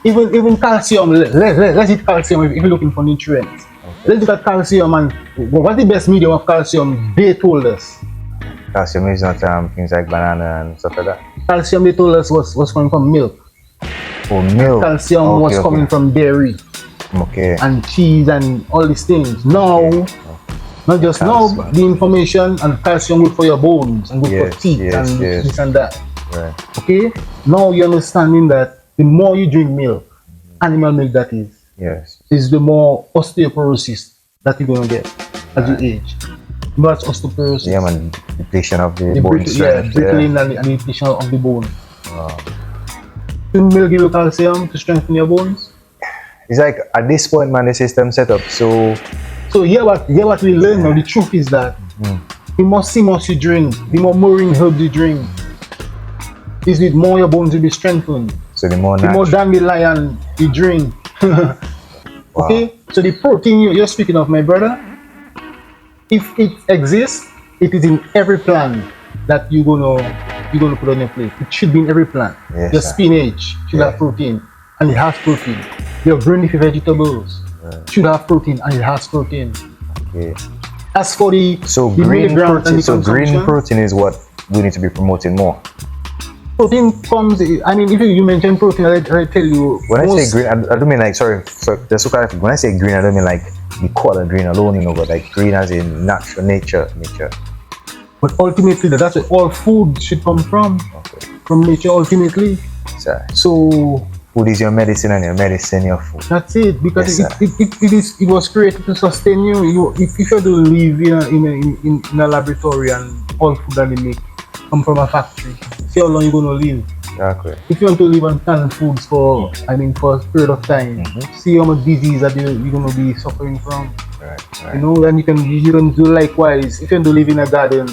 Even calcium. Let's eat calcium if you're looking for nutrients. Okay. Let's look at calcium and what's the best medium of calcium? They told us. Calcium is not things like banana and stuff like that. Calcium, they told us, was coming from milk. Oh, milk. Calcium was coming from dairy Okay. and cheese and all these things. Now, not just Calcium. now, the information and calcium good for your bones and good for teeth and this and that. Right. Okay? Now you're understanding that the more you drink milk, animal milk that Yes. is the more osteoporosis that you're going to get as you age. That's osteoporosis. Yeah, man. Depletion of the The bone brittling, strength. brittling and the depletion of the bone. Will give you calcium to strengthen your bones. It's like at this point, man, the system set up. So Here what we learn now, the truth is that the more CMOS you drink, the more murine herbs you drink, is the more your bones will be strengthened. the more The more dandelion you drink. Okay? So the protein you're speaking of, my brother, if it exists, it is in every plant that you're gonna put on your plate. It should be in every plant. Yes, Your sir. spinach should have protein, and it has protein. Your green leafy vegetables should have protein, and it has protein. Okay. As for the green milligrams and protein. the So green consumption, protein is what we need to be promoting more. protein comes. I mean, if you mention protein, I tell you. When I say green, I don't mean like sorry, just to clarify. When I say green, I don't mean like the color green alone, but like green as in natural nature. But ultimately, that's where all food should come from. Okay. From nature, ultimately. Sir. So Food is your medicine, and your medicine your food. that's it, because Yes, it was created to sustain you. If you do live in a laboratory and all food that they make come from a factory, see how long you're gonna live. Exactly. If you want to live on canned foods for a period of time, see how much disease that you're gonna be suffering from. Right. You know, and you can do likewise. If you want to live in a garden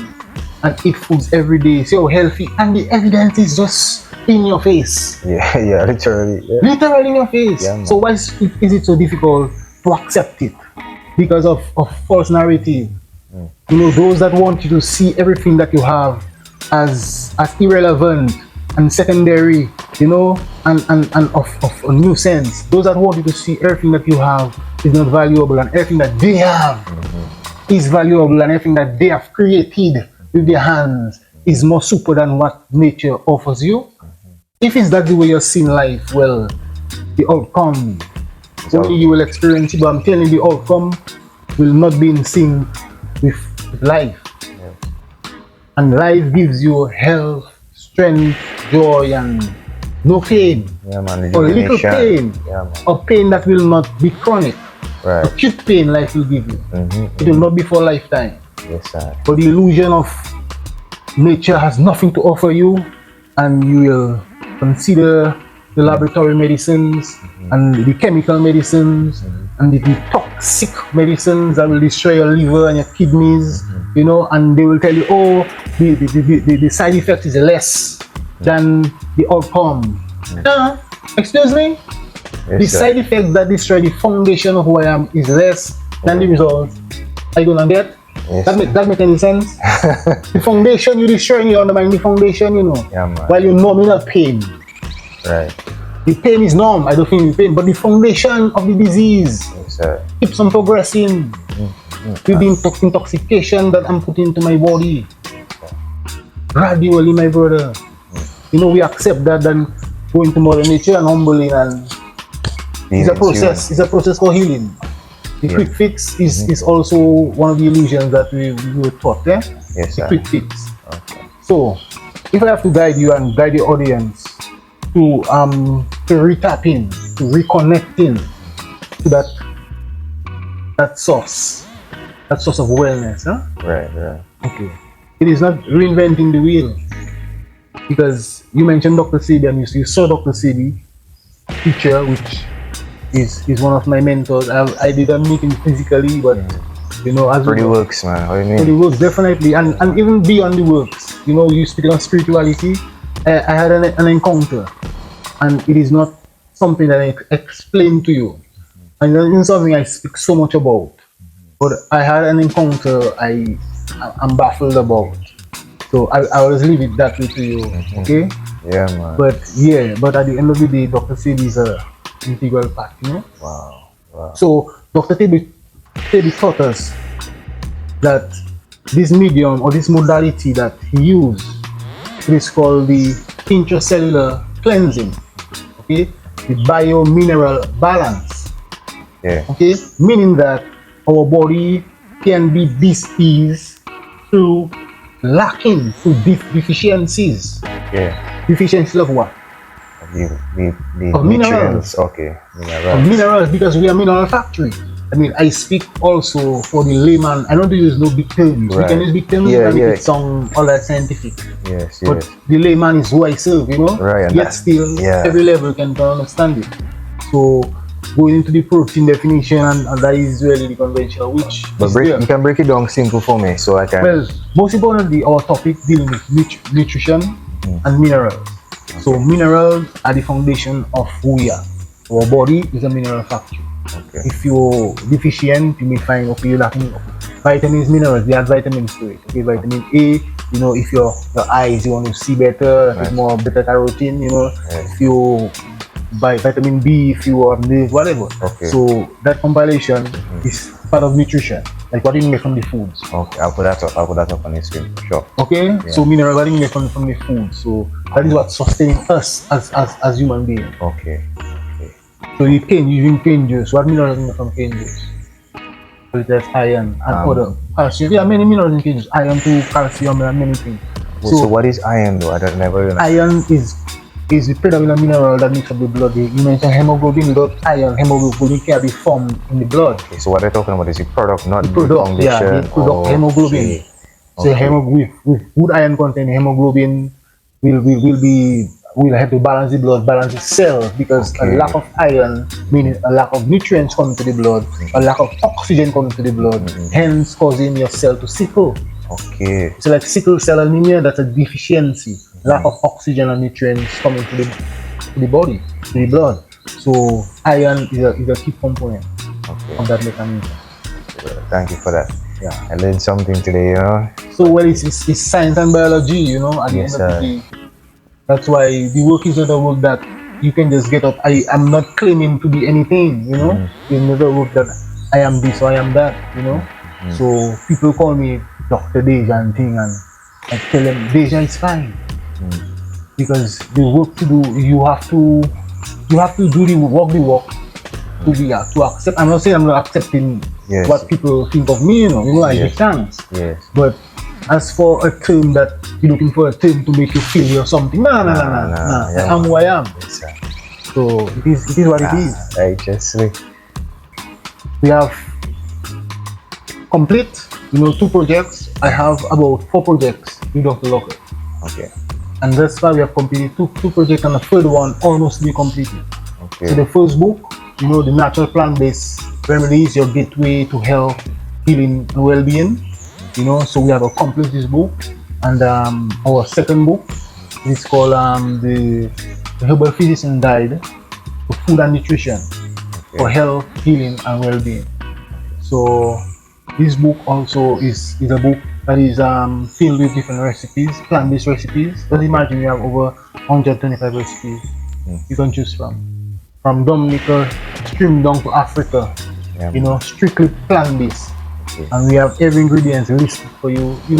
and eat foods every day, see how healthy, and the evidence is just in your face. Yeah, literally. Yeah. Literally in your face. Yeah, man. So why is it so difficult to accept it? Because of false narrative. You know, those that want you to see everything that you have as irrelevant and secondary, you know, and of a nuisance. Those that want you to see everything that you have is not valuable, and everything that they have is valuable, and everything that they have created with their hands is more super than what nature offers you. If it's that the way you're seeing life, well, the outcome, only you will experience it, but I'm telling you, the outcome will not be in sync with life. And life gives you health, strength, joy, and no pain. Yeah, man. Or little pain. Yeah, man. Or pain that will not be chronic. Right. Acute pain life will give you. It will not be for a lifetime. Yes, sir. But the illusion of nature has nothing to offer you, and you will consider the laboratory medicines and the chemical medicines and the toxic medicines that will destroy your liver and your kidneys, you know, and they will tell you, oh, the side effect is less than the outcome. Excuse me? Yes, The sir. side effect that destroy the foundation of who I am is less than the result. Are you gonna get? Yes, That make any sense? The foundation you destroying, you undermine the foundation, you know. Yeah, man. While you nominal pain. Right. The pain is numb, I don't feel the pain, but the foundation of the disease Yes, sir. keeps on progressing with the intoxication that I'm putting into my body. Gradually, my brother. You know, we accept that than going to Mother Nature and humbling, and it's a process. It's a process for healing. The quick fix is also one of the illusions that we were taught. Yes, The sir. quick fix. Okay. So, if I have to guide you and guide the audience to retap in, to reconnect in to that source of wellness, huh? Right. Okay. It is not reinventing the wheel, because you mentioned Dr. Sebi, and you saw Dr. Sebi, teacher, which is one of my mentors. I didn't meet him physically, but you know, as For the we works, man. What do you for the mean? works, definitely, and even beyond the works. You know, you speak on spirituality. I had an encounter, and it is not something that I explain to you, and it's something I speak so much about. But I had an encounter I'm baffled about. So I will leave it that way to you, okay? Yeah, man. But at the end of the day, Dr. Sebi is a integral part, you know? Wow. So Dr. Sebi taught us that this medium or this modality that he used, it is called the intracellular cleansing, okay? The biomineral balance, Yeah. okay? Meaning that our body can be diseased through lacking, through deficiencies. Yeah. Deficiencies of what? The Of minerals. nutrients. Okay. Of minerals, because we are mineral factory. I mean, I speak also for the layman. I don't use no big terms. We can use big terms and make it sound all that scientific. Yes, but the layman is who I serve, you know. Right. And yet still, every level can understand it. So going into the protein definition, and that is really the conventional, which you can break it down simple for me so I can. Well, most importantly, our topic dealing with nutrition and minerals. So minerals are the foundation of who we are. Our body is a mineral factory. Okay. If you're deficient, you may find you're lacking vitamins, minerals. They add vitamins to it. Okay, vitamin A. You know, if your eyes, you want to see better, more beta carotene. You know, if you buy vitamin B, if you are whatever. Okay. So that compilation is part of nutrition, like what you get from the foods. Okay, I'll put that up on the screen for sure. Okay, so mineral what you get from the food. So that is what sustains us as human beings. Okay. So you drink cane juice. What minerals you get from cane juice? So it has iron and other calcium. Yeah, many minerals in cane juice. Iron too, calcium, and many things. So what is iron though? I don't never know. Iron is the predominant mineral that makes up the blood. You mentioned hemoglobin. Without iron, hemoglobin can be formed in the blood. Okay, so what they're talking about is the product, not the product. Yeah, the product hemoglobin. Okay. So with good iron content, hemoglobin will have to balance the blood, balance the cells, because a lack of iron meaning a lack of nutrients coming to the blood, a lack of oxygen coming to the blood, hence causing your cell to sickle. Okay. So like sickle cell anemia, that's a deficiency, lack of oxygen and nutrients coming to the body, to the blood. So iron is a key component of that mechanism. Thank you for that. Yeah, I learned something today, you know. So well, it's science and biology, you know. At the end of the day, that's why the work is not a work that you can just get up. I'm not claiming to be anything, you know. It's not a work that I am this or I am that, you know. So people call me Dr. Dejean thing, and I tell them Dejean is fine, because the work to do, you have to do the work to accept. I'm not saying I'm not accepting what people think of me, you know. I give thanks. Yes. But as for a term that you're looking for a term to make you feel you're something, no. I am who I am. Yes, so it is what it is. Righteously. We have complete, 2 projects. I have about 4 projects with Dr. Locker. Okay. And that's why we have completed two projects, and the third one almost to be completed. Okay. So the first book, the natural plant-based remedies, your gateway to health, healing, and well-being. So we have accomplished this book, and our second book is called the Herbal Physician Guide to Food and Nutrition for Health, Healing, and Well-being. So this book also is a book that is filled with different recipes, plant-based recipes. Just imagine you have over 125 recipes you can choose from Dominica, stream down to Africa. Strictly plant-based. And we have every ingredient listed for you. You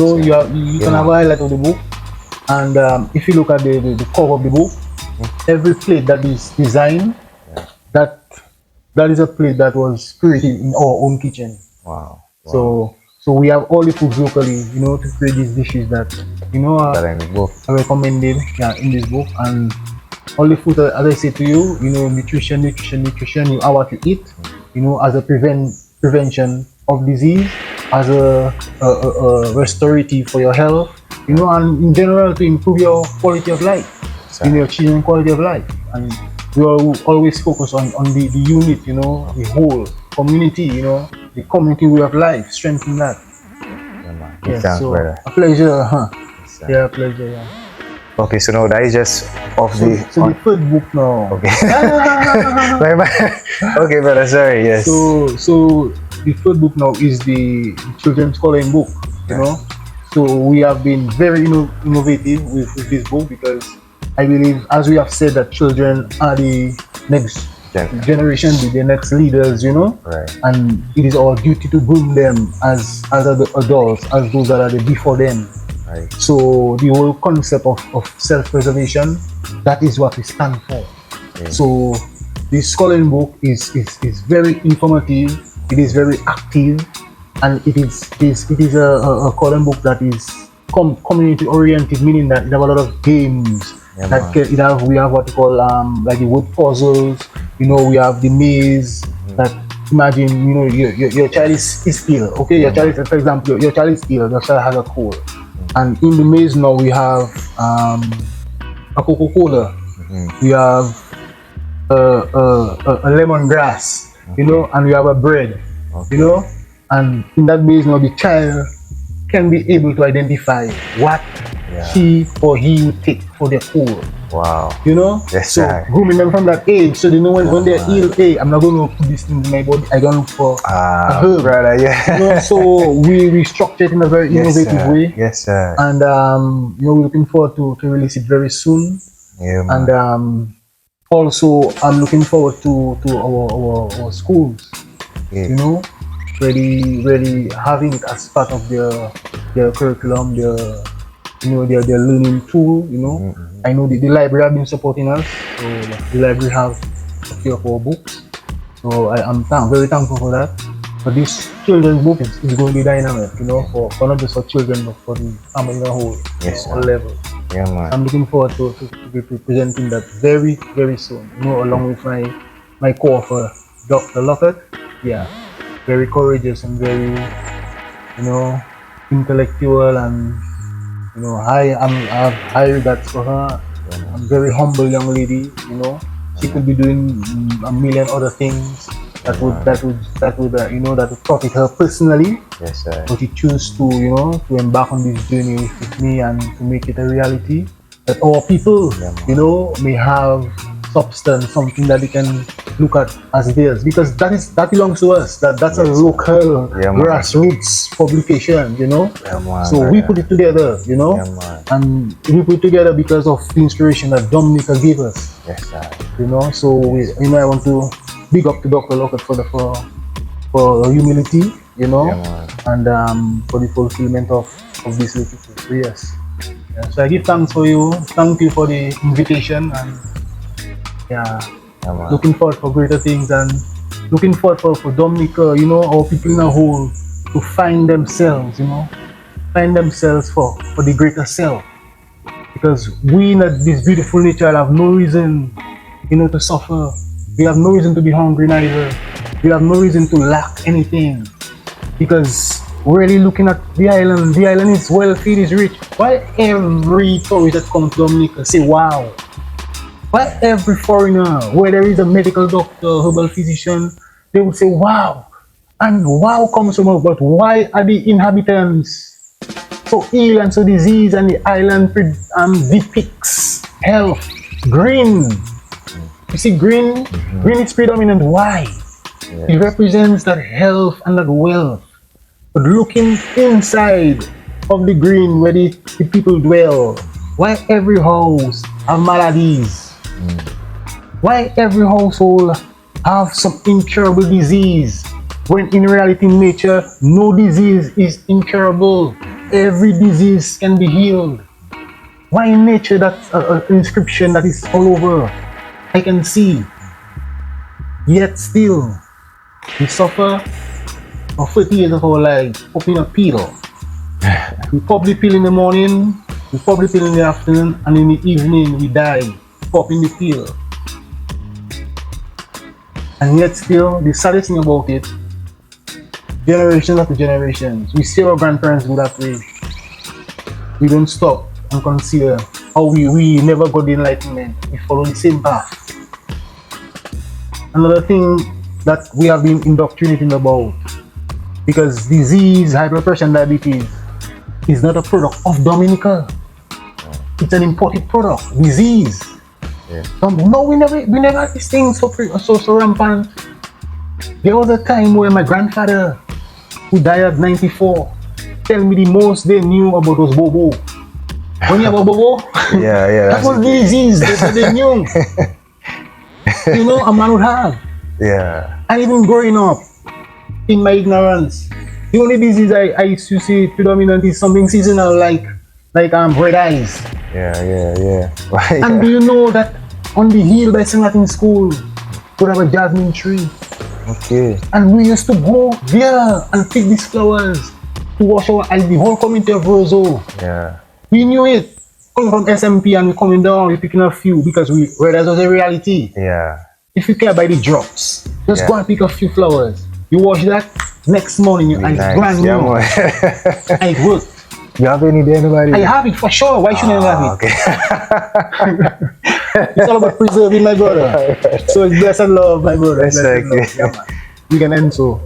can have a highlight of the book, and if you look at the cover of the book, every plate that is designed, that is a plate that was created in our own kitchen. Wow. So we have all the foods locally, to create these dishes that are recommended in this book. And all the food, as I say to you, nutrition, you are what you eat, as a prevention of disease, as a restorative for your health, and in general to improve your quality of life, your children's quality of life. And we always focus on the unit, the whole community, the community way of life, strengthen that. So a pleasure, a pleasure, Okay, so now that is just the third book now. Okay. Okay, brother, sorry, yes. So the third book now is the children's coloring book, So we have been very innovative with this book, because I believe, as we have said, that children are the next generation, the next leaders, Right. And it is our duty to groom them as the adults, as those that are the before them. Right. So the whole concept of self-preservation, that is what we stand for. Okay. So this coloring book is very informative. It is very active, and it is a coloring book that is community oriented, meaning that it have a lot of games. We have what we call like the word puzzles. We have the maze that imagine, you know, your child is ill. Okay, your child is, for example, your child is ill. Your child has a cold, and in the maze now we have a Coca-Cola. We have a lemongrass, you know, and we have a bread, you know, and in that maze now the child can be able to identify what she or he would take for their cold. Wow. You know? Yes, so sir. grooming them from that age, so they know when they're ill, hey, I'm not going to put this in my body, I don't look for a herb. Brother, yeah. You know, so we structure it in a very innovative way. Yes, sir. And you know, we're looking forward to release it very soon. Yeah, man. And also I'm looking forward to our schools. You know, really having it as part of their curriculum, their learning tool. You know, I know the library have been supporting us, so the library have a few of our books. So I'm very thankful for that. But this children's book is going to be dynamic, you know, for not just for children but for the family as a whole, all levels. Yeah, man. I'm looking forward to be presenting that very, very soon. You know, along with my co-author, Dr. Lockett. Yeah, very courageous and very, you know, intellectual, and you know, I have high regards for her. I'm very humble young lady. You know, she could be doing a million other things that would you know, that would profit her personally. Yes, sir. But she chose to, you know, to embark on this journey with me and to make it a reality, that our people, you know, may have substance, something that they can look at as theirs, because that belongs to us. That's a local grassroots publication, you know. So we put it together, you know, and we put it together because of the inspiration that Dominica gave us. Yes, sir. You know, so you know, I want to big up to Dr. Lockett for the humility, you know, and for the fulfillment of this literature. Yes. Yeah, so I give thanks for you. Thank you for the invitation, and looking forward for greater things, and looking forward for Dominica, you know, our people in a whole to find themselves, you know, find themselves for the greater self. Because we in this beautiful nature have no reason, you know, to suffer. We have no reason to be hungry neither. We have no reason to lack anything. Because really looking at the island is wealthy, it is rich. Why every tourist that comes to Dominica say wow? Why every foreigner, where there is a medical doctor, herbal physician, they would say wow? And wow comes from us, but why are the inhabitants so ill and so diseased, and the island depicts health, green? You see, green is predominant. Why? It represents that health and that wealth. But looking inside of the green where the people dwell, why every house have maladies? Why every household have some incurable disease? When in reality, in nature, no disease is incurable. Every disease can be healed. Why in nature that's an inscription that is all over? I can see. Yet still, we suffer for 30 years of our life, popping a pill. We pop the pill in the morning, we pop the pill in the afternoon, and in the evening we die, popping the pill. And yet still, the saddest thing about it, generations after generations, we see our grandparents do that way. We don't stop and consider how we never got the enlightenment. We follow the same path. Another thing that we have been indoctrinating about, because disease, hypertension, and diabetes is not a product of Dominica. It's an imported product. Disease. No, we never had these things so rampant. There was a time where my grandfather, who died at 94, tell me the most they knew about was Bobo. When you have a Bobo, that was the disease that they knew. You know, a man would have. And even growing up, in my ignorance, the only disease I used to see predominant is something seasonal, like red eyes. And do you know that on the hill by St. Martin's School, we have a jasmine tree? And we used to go there and pick these flowers to wash our eyes. The whole community of Roseau. We knew it. Coming from SMP and we're coming down, we're picking a few because red eyes was a reality. if you care by the drops, just Yeah. go and pick a few flowers. You wash that, next morning your eyes Nice. brand new. Yeah, man. And it works. You have any there, anybody? I have it for sure. Why shouldn't I have it? Okay. It's all about preserving, my brother. So it's blessed and love, my brother. Yes, Blessed and thank love. you. Yeah, man. We can end so.